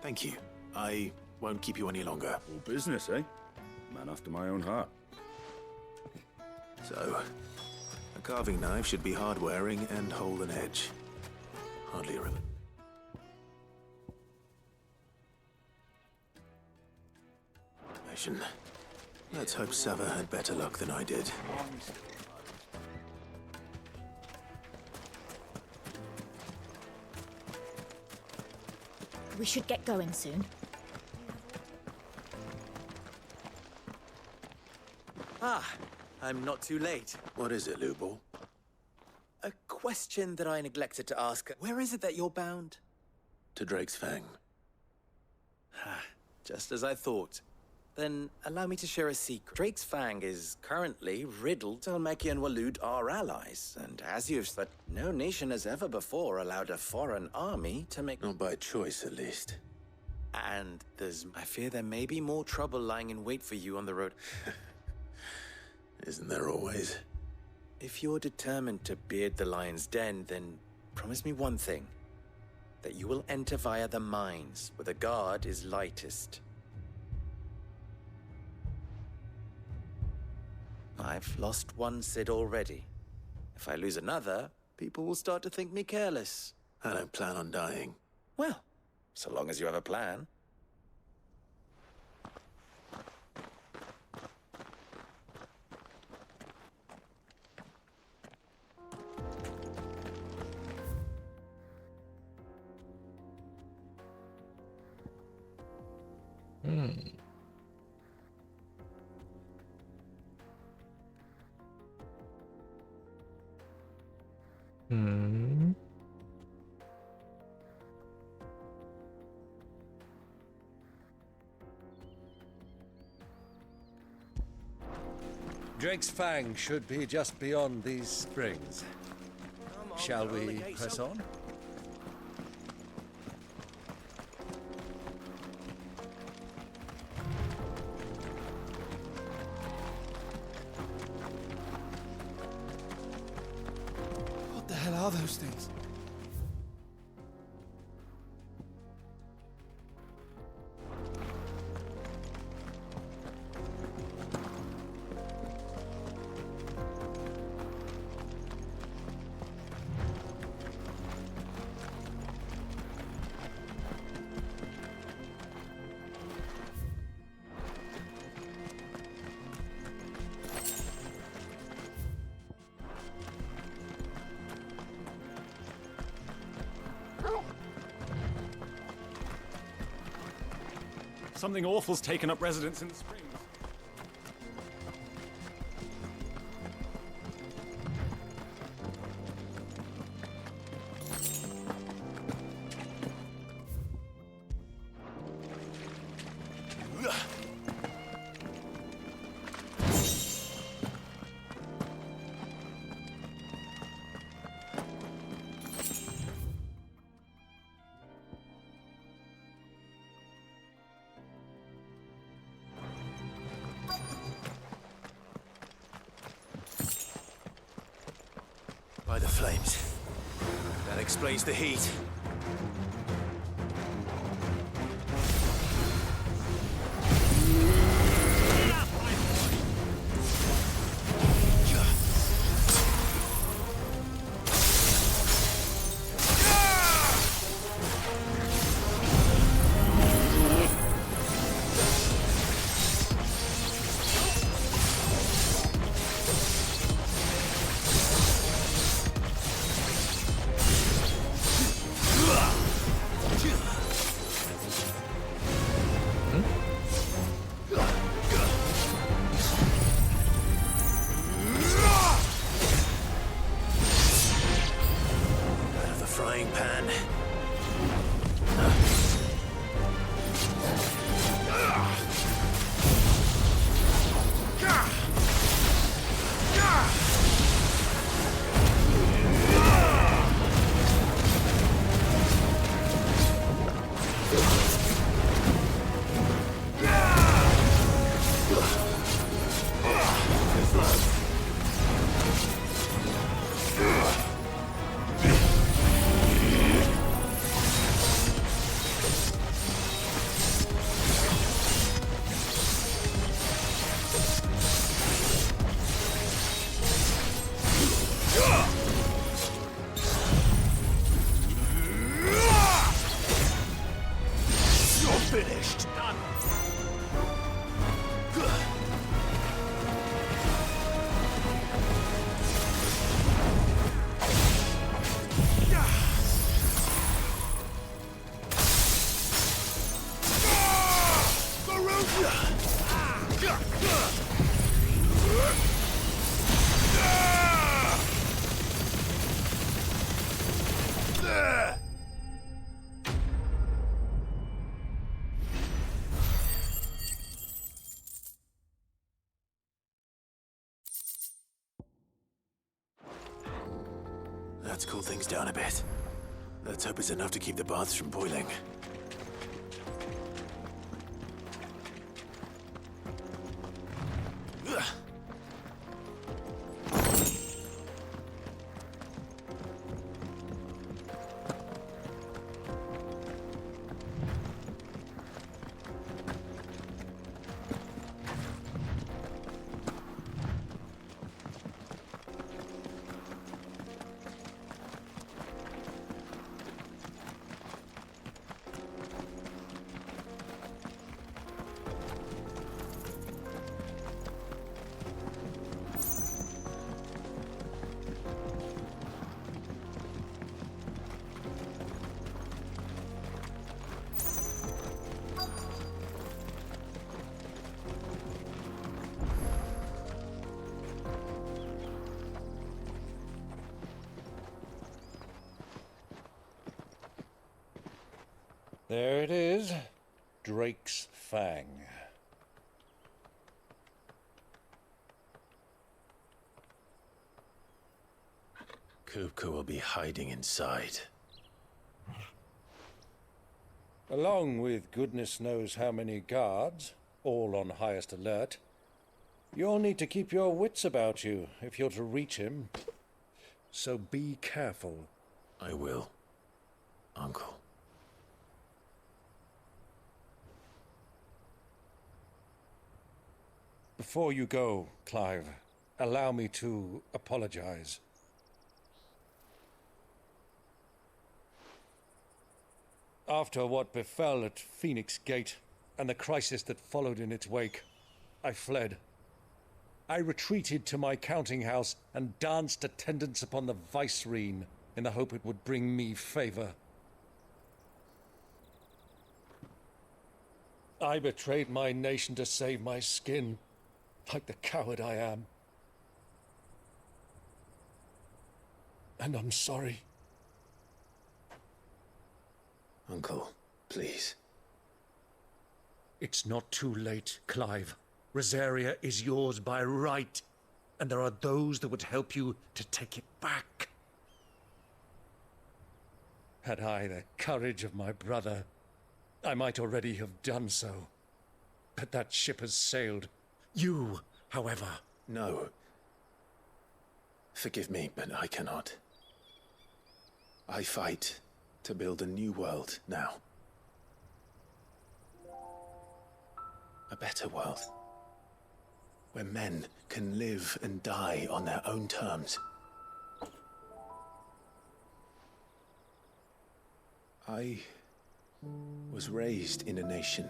Thank you. I won't keep you any longer. All business, eh? Man after my own heart. So, a carving knife should be hard-wearing and hold an edge. Hardly a revelation. Let's hope Sava had better luck than I did. We should get going soon. Ah, I'm not too late. What is it, Lubor? A question that I neglected to ask. Where is it that you're bound? To Drake's Fang. Just as I thought. Then allow me to share a secret. Drake's Fang is currently riddled. Talmeki and Walud are allies, and as you've said, no nation has ever before allowed a foreign army to make... Not by choice, at least. And I fear there may be more trouble lying in wait for you on the road. Isn't there always? If you're determined to beard the lion's den, then promise me one thing. That you will enter via the mines, where the guard is lightest. I've lost one Cid already. If I lose another, people will start to think me careless. I don't plan on dying. Well, so long as you have a plan. Drake's Fang should be just beyond these springs. Shall we press on? What the hell are those things? Something awful's taken up residence in the springs. By the flames. That explains the heat. Let's cool things down a bit. Let's hope it's enough to keep the baths from boiling. There it is. Drake's Fang. Kupka will be hiding inside. Along with goodness knows how many guards, all on highest alert. You'll need to keep your wits about you if you're to reach him. So be careful. I will, Uncle. Before you go, Clive, allow me to apologize. After what befell at Phoenix Gate and the crisis that followed in its wake, I fled. I retreated to my counting house and danced attendance upon the vicereine in the hope it would bring me favor. I betrayed my nation to save my skin, like the coward I am. And I'm sorry. Uncle, please. It's not too late, Clive. Rosaria is yours by right, and there are those that would help you to take it back. Had I the courage of my brother, I might already have done so. But that ship has sailed. You, however... No. Forgive me, but I cannot. I fight to build a new world now. A better world. Where men can live and die on their own terms. I was raised in a nation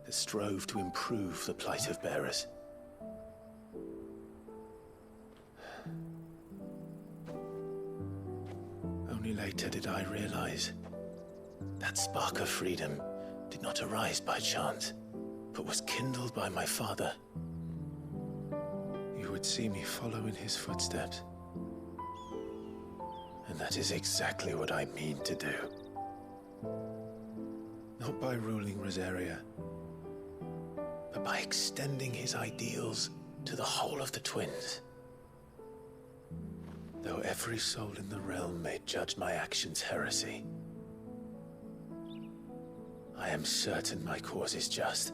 that strove to improve the plight of bearers. Only later did I realize that spark of freedom did not arise by chance, but was kindled by my father. You would see me follow in his footsteps. And that is exactly what I mean to do. Not by ruling Rosaria, but by extending his ideals to the whole of the twins. Though every soul in the realm may judge my actions heresy, I am certain my cause is just.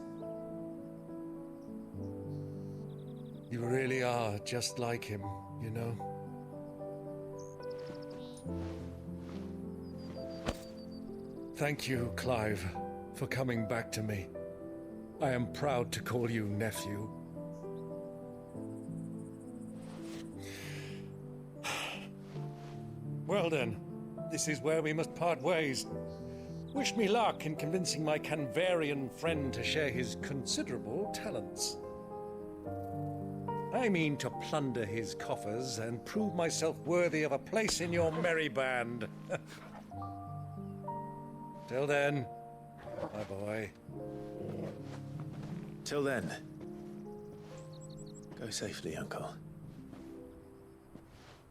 You really are just like him, you know? Thank you, Clive, for coming back to me. I am proud to call you nephew. Well then, this is where we must part ways. Wish me luck in convincing my Canvarian friend to share his considerable talents. I mean to plunder his coffers and prove myself worthy of a place in your merry band. Till then, my boy. Till then, go safely, Uncle.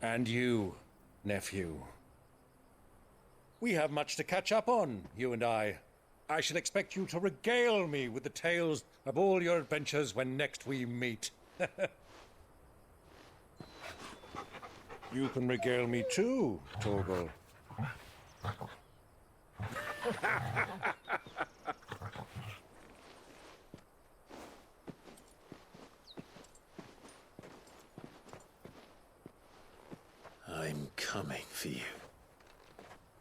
And you, nephew. We have much to catch up on, you and I. I shall expect you to regale me with the tales of all your adventures when next we meet. You can regale me too, Torgal. I'm coming for you,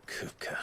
Kupka.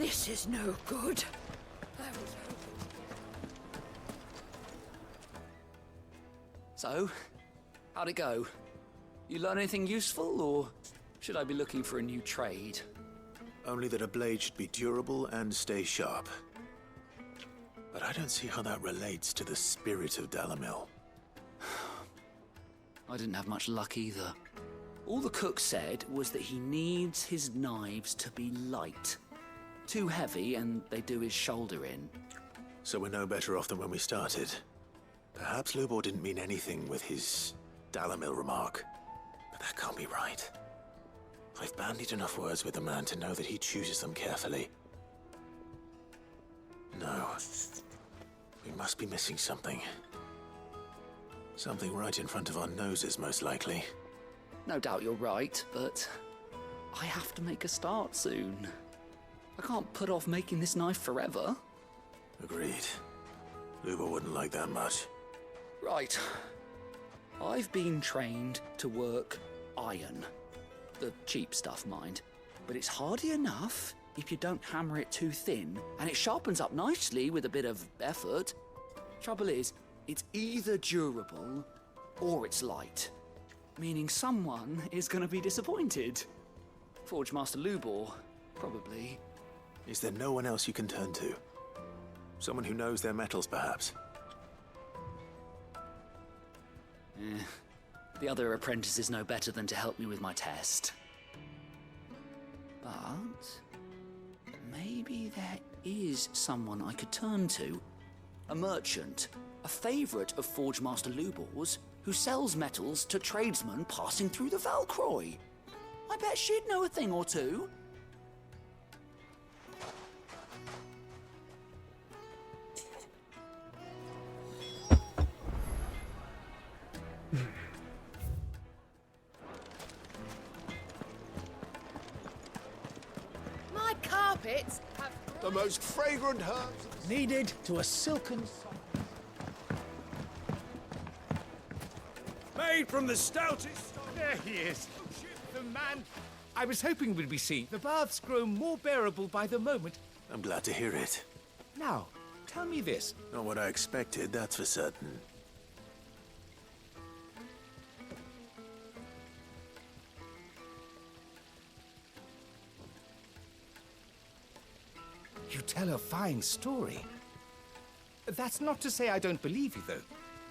This is no good. So, how'd it go? You learn anything useful, or should I be looking for a new trade? Only that a blade should be durable and stay sharp. But I don't see how that relates to the spirit of Dalamil. I didn't have much luck either. All the cook said was that he needs his knives to be light. Too heavy and they do his shoulder in. So we're no better off than when we started. Perhaps Lubor didn't mean anything with his Dalamil remark. But that can't be right. I've bandied enough words with the man to know that he chooses them carefully. No. We must be missing something. Something right in front of our noses, most likely. No doubt you're right, but I have to make a start soon. I can't put off making this knife forever. Agreed. Lubor wouldn't like that much. Right. I've been trained to work iron. The cheap stuff, mind. But it's hardy enough if you don't hammer it too thin, and it sharpens up nicely with a bit of effort. Trouble is, it's either durable or it's light. Meaning someone is going to be disappointed. Forge Master Lubor, probably. Is there no one else you can turn to? Someone who knows their metals, perhaps? The other apprentice is no better than to help me with my test. But maybe there is someone I could turn to. A merchant, a favourite of Forge Master Lubor's, who sells metals to tradesmen passing through the Valcroy. I bet she'd know a thing or two. My carpets have The most fragrant herbs Needed to a silken... Made from the stoutest... There he is. The man I was hoping we'd be seeing. The baths grow more bearable by the moment. I'm glad to hear it. Now, tell me this. Not what I expected, that's for certain. You tell a fine story. That's not to say I don't believe you, though.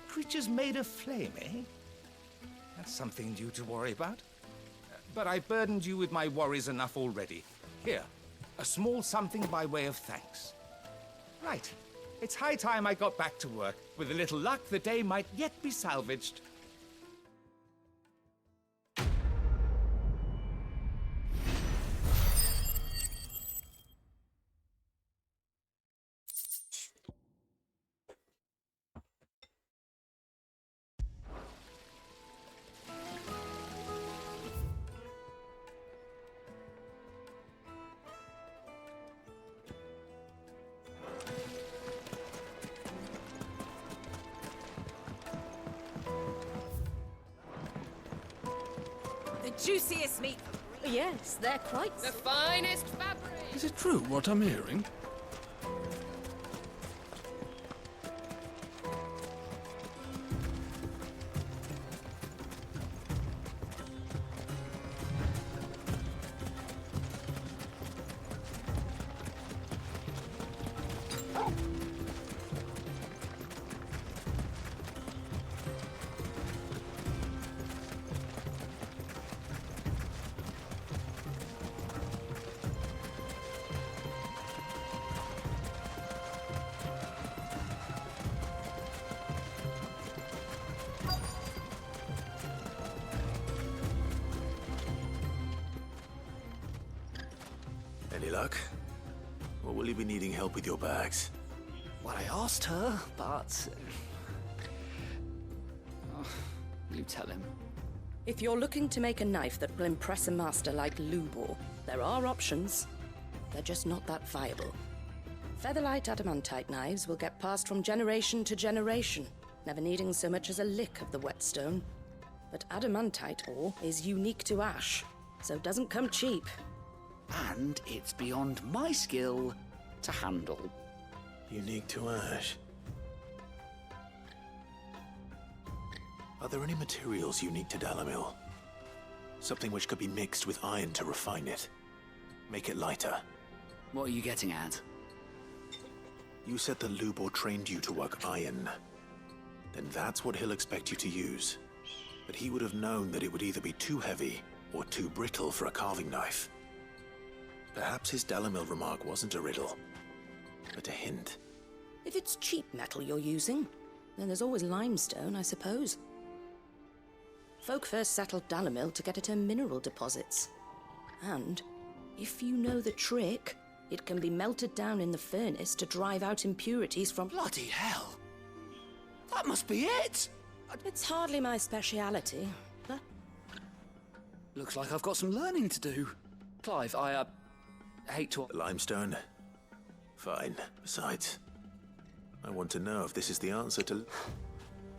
Creatures made of flame, eh? That's something new to worry about. But I burdened you with my worries enough already. Here, a small something by way of thanks. Right. It's high time I got back to work. With a little luck, the day might yet be salvaged. the juiciest meat. Yes, they're quite... The finest fabric. Is it true what I'm hearing? Any luck? Or will you be needing help with your bags? Well, I asked her, but... you tell him. If you're looking to make a knife that will impress a master like Lubor, there are options. They're just not that viable. Featherlight adamantite knives will get passed from generation to generation, never needing so much as a lick of the whetstone. But adamantite ore is unique to ash, so it doesn't come cheap. and it's beyond my skill to handle. Unique to Ash. Are there any materials unique to Dalamil? Something which could be mixed with iron to refine it. Make it lighter. What are you getting at? You said that Lubor trained you to work iron. Then that's what he'll expect you to use. But he would have known that it would either be too heavy or too brittle for a carving knife. Perhaps his Dalamil remark wasn't a riddle, but a hint. If it's cheap metal you're using, then there's always limestone, I suppose. Folk first settled Dalamil to get at her mineral deposits. And, if you know the trick, it can be melted down in the furnace to drive out impurities from... Bloody hell! That must be it! It's hardly my speciality, but... Looks like I've got some learning to do. Clive, I hate to... Limestone? Fine. Besides, I want to know if this is the answer to...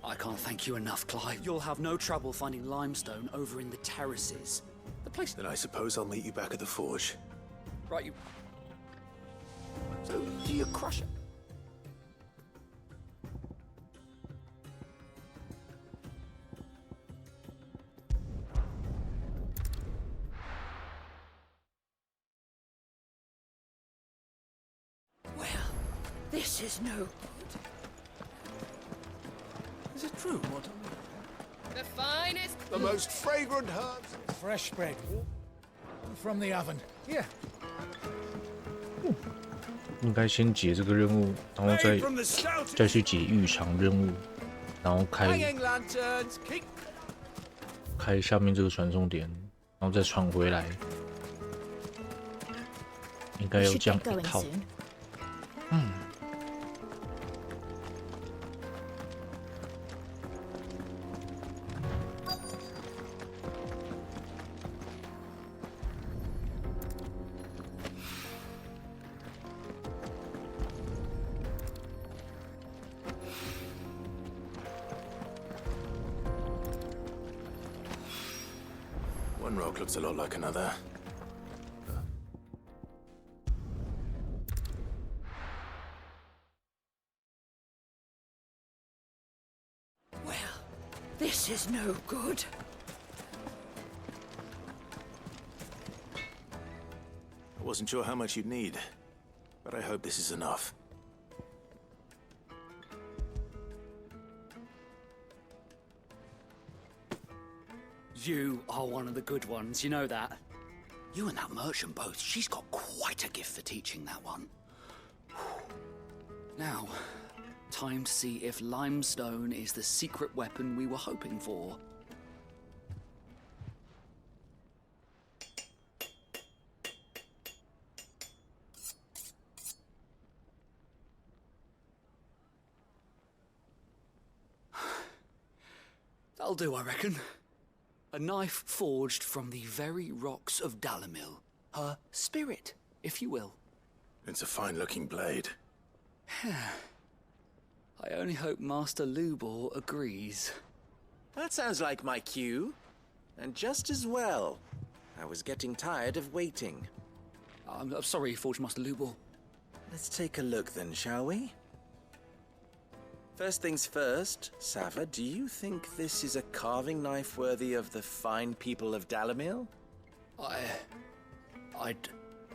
I can't thank you enough, Clive. You'll have no trouble finding limestone over in the terraces. The place... Then I suppose I'll meet you back at the forge. Right, you... So, do you crush it? Well, this is no good. Is it true, Morton? The finest. The most fragrant herbs. Fresh bread. From the oven. Here. 应该先解这个任务，然后再去解浴场任务，然后开下面这个传送点，然后再传回来。应该要这样一套。One rock looks a lot like another. Well, this is no good. I wasn't sure how much you'd need, but I hope this is enough. You are one of the good ones, you know that? You and that merchant both, she's got quite a gift for teaching that one. Now, time to see if limestone is the secret weapon we were hoping for. That'll do, I reckon. A knife forged from the very rocks of Dalamil. Her spirit, if you will. It's a fine-looking blade. I only hope Master Lubor agrees. That sounds like my cue. And just as well. I was getting tired of waiting. I'm sorry, Forge Master Lubor. Let's take a look then, shall we? First things first, Sava, do you think this is a carving knife worthy of the fine people of Dalamil? I'd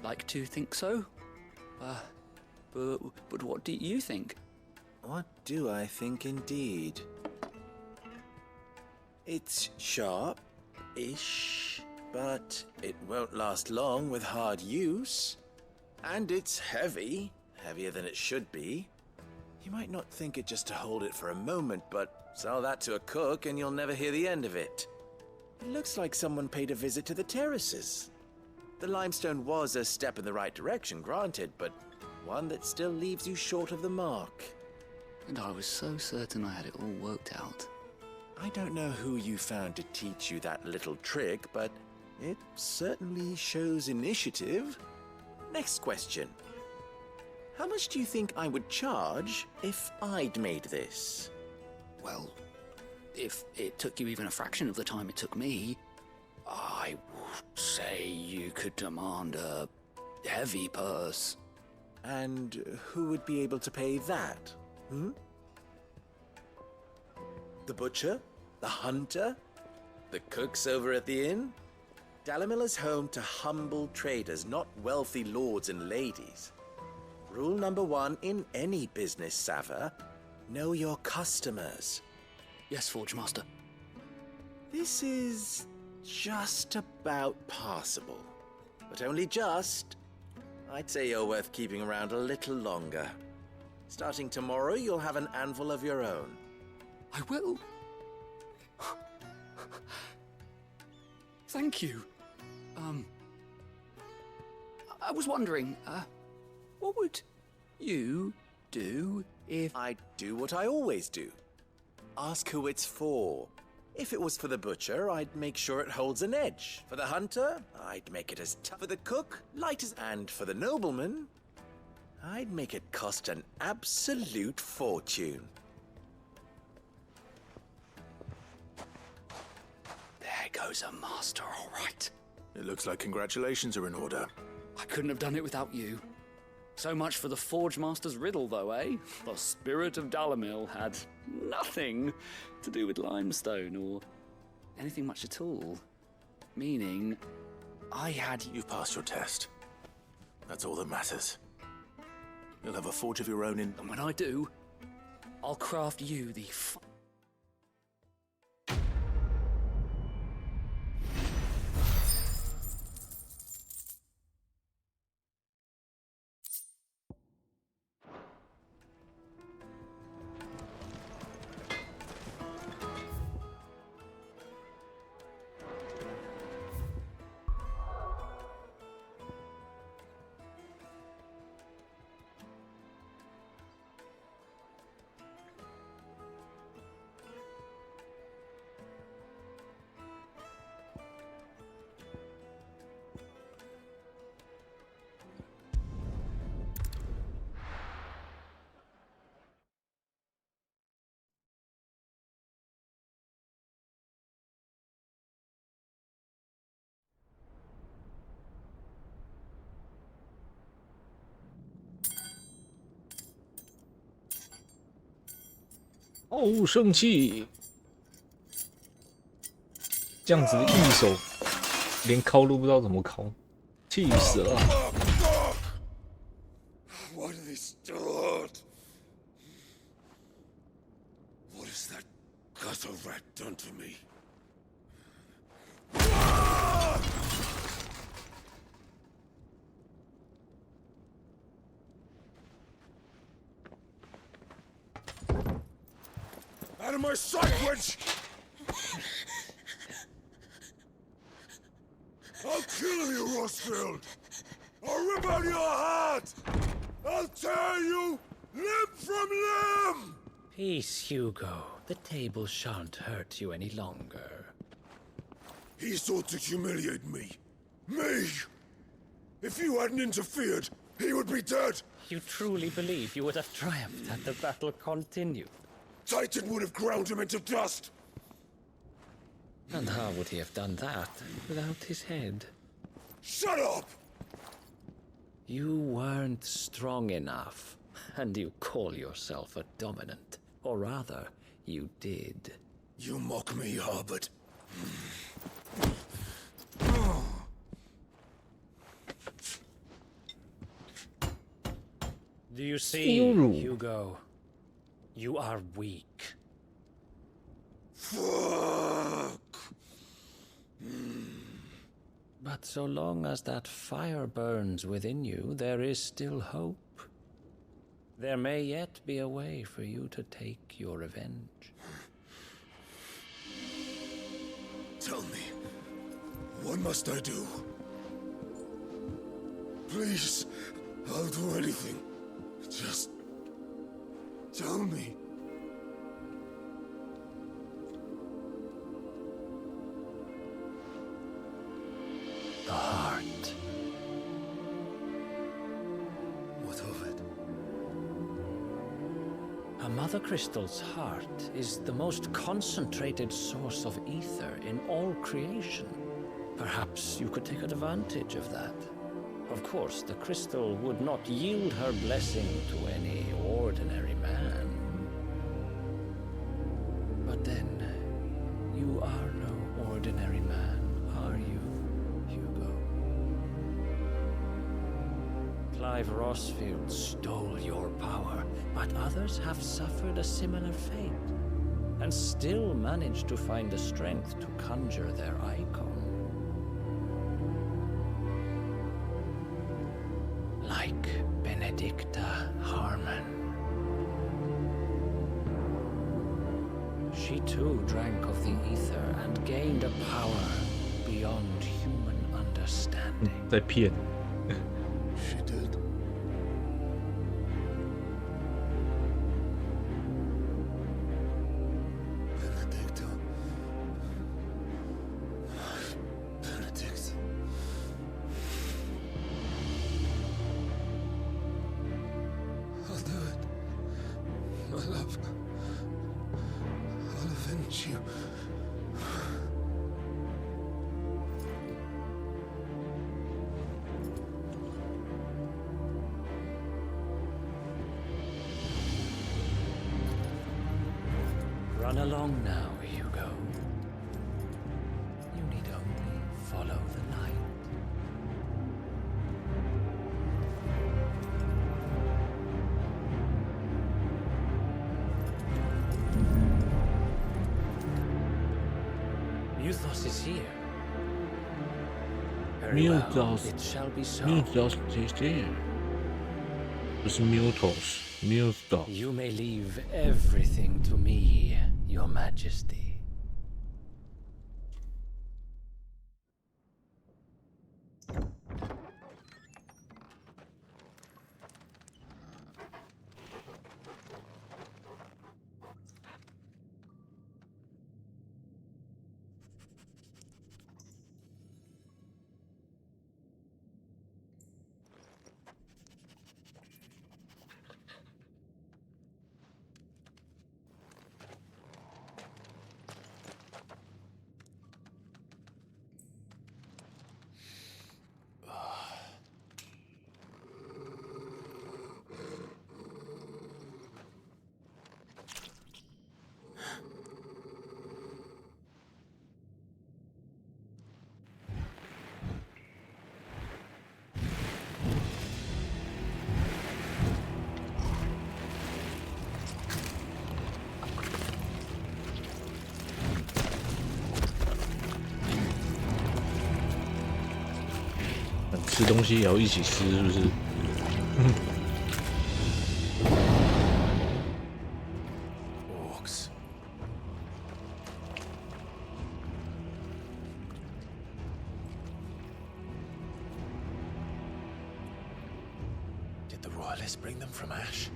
like to think so. But what do you think? What do I think indeed? It's sharp-ish, but it won't last long with hard use. And it's heavy, heavier than it should be. You might not think it just to hold it for a moment, but sell that to a cook and you'll never hear the end of it. It looks like someone paid a visit to the terraces. The limestone was a step in the right direction, granted, but one that still leaves you short of the mark. And I was so certain I had it all worked out. I don't know who you found to teach you that little trick, but it certainly shows initiative. Next question. How much do you think I would charge if I'd made this? Well, if it took you even a fraction of the time it took me, I would say you could demand a heavy purse. And who would be able to pay that? Hmm? The butcher? The hunter? The cooks over at the inn? Dalamil is home to humble traders, not wealthy lords and ladies. Rule number 1 in any business, Sava: know your customers. Yes, Forge Master. This is just about passable. But only just. I'd say you're worth keeping around a little longer. Starting tomorrow, you'll have an anvil of your own. I will. Thank you. I was wondering, what would you do if... I'd do what I always do. Ask who it's for. If it was for the butcher, I'd make sure it holds an edge. For the hunter, I'd make it as tough. For the cook, light as... And for the nobleman, I'd make it cost an absolute fortune. There goes a master, all right. It looks like congratulations are in order. I couldn't have done it without you. So much for the Forge Master's riddle, though, eh? The spirit of Dalamil had nothing to do with limestone or anything much at all. Meaning, I had... You've passed your test. That's all that matters. You'll have a forge of your own in... And when I do, I'll craft you the...哦，生气！这样子一手连敲都不知道怎么敲，气死了！ What are they stored? What has that gutter rat done to me? Out of my sight, wench! I'll kill you, Rosfield! I'll rip out your heart! I'll tear you limb from limb! Peace, Hugo. The table shan't hurt you any longer. He sought to humiliate me. Me! If you hadn't interfered, he would be dead! You truly believe you would have triumphed had the battle continued? Titan would have ground him into dust! And how would he have done that without his head? Shut up! You weren't strong enough, and you call yourself a dominant. Or rather, you did. You mock me, Harbert. Do you see, Hugo? You are weak. Fuck! But so long as that fire burns within you, there is still hope. There may yet be a way for you to take your revenge. Tell me, what must I do? Please, I'll do anything. Just tell me. The heart. What of it? A mother crystal's heart is the most concentrated source of ether in all creation. Perhaps you could take advantage of that. Of course, the crystal would not yield her blessing to any ordinary man. But then, you are no ordinary man, are you, Hugo? Clive Rossfield stole your power, but others have suffered a similar fate, and still managed to find the strength to conjure their icon. Like Benedicta Harmon. She too drank of the ether and gained a power beyond human understanding. 在骗。 She did. Benedicta. Benedict. I'll do it. My love. I'll avenge you. Run along now, Hugo. You need only follow the light. Muthos is here. Very well, Muthos. it shall be so. Muthos is there. 不是 Muthos，Muthos。 You may leave everything to me, Your Majesty. Orcs. 吃东西也要一起吃，是不是？Did the royalists bring them from Ash?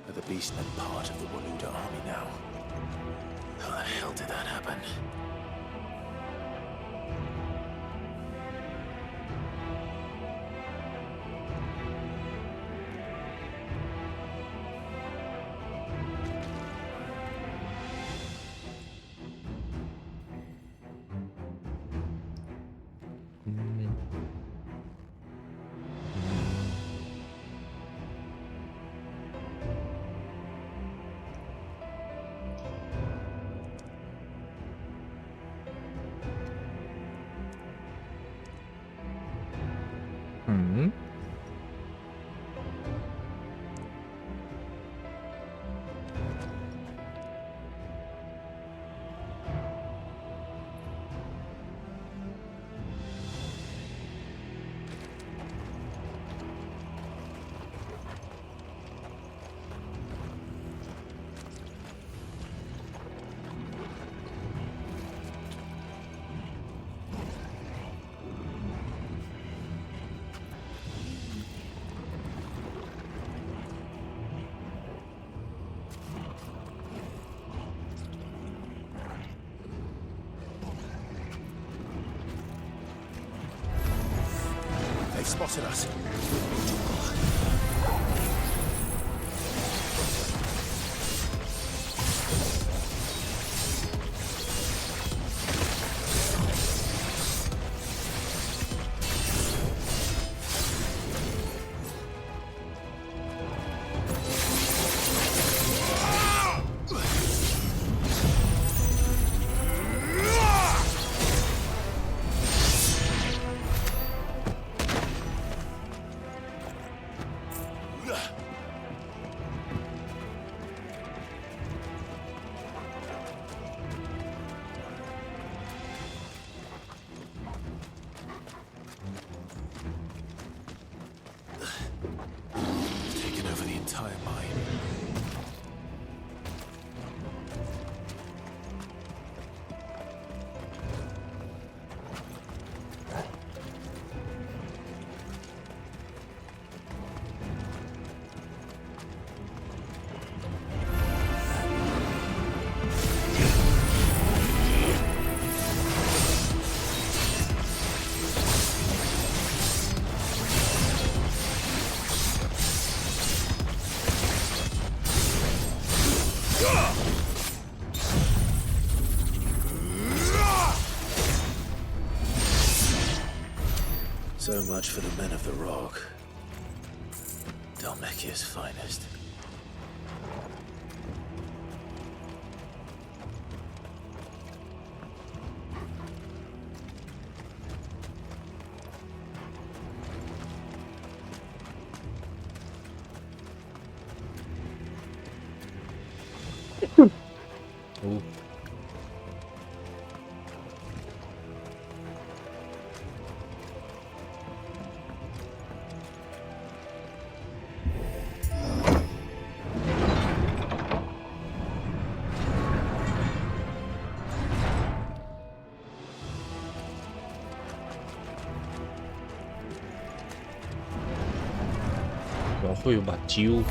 Are the Beastmen part of the Waluda army now? How the hell did that happen? spotted us. Taken over the entire mine. So much for the men of the Rock. Dalmekia's finest. Ooh. Nó会有把揪。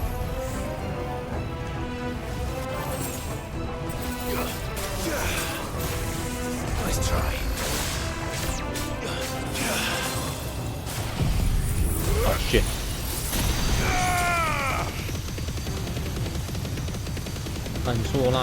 Nice try. Oh shit. 按错啦。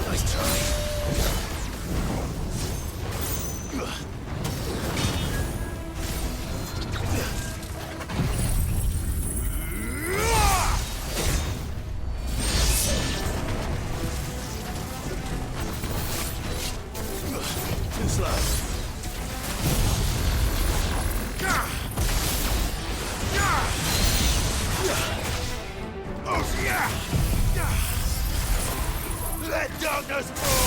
Nice try. Too slow. Oh, yeah! Let darkness fall!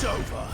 It's over.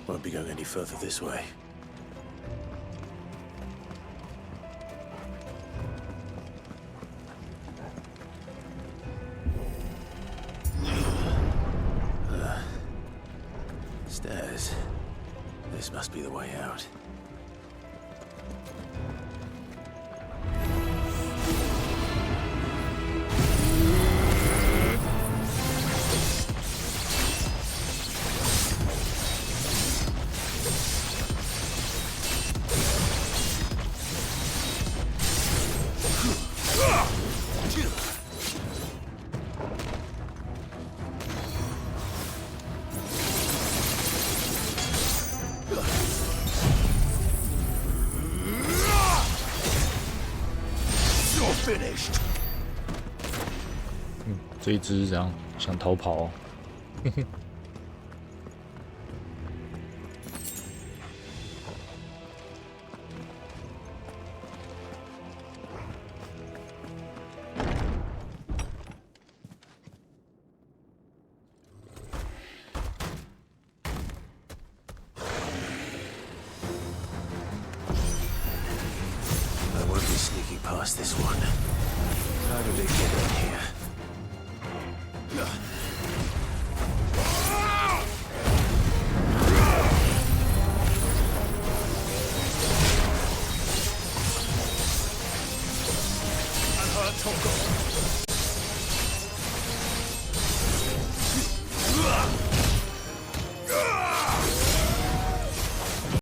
Won't be going any further this way. Stairs. This must be the way out. Finished. 这一只是怎样想逃跑哦？嘿嘿。I won't be sneaking past this one. How did it get in here?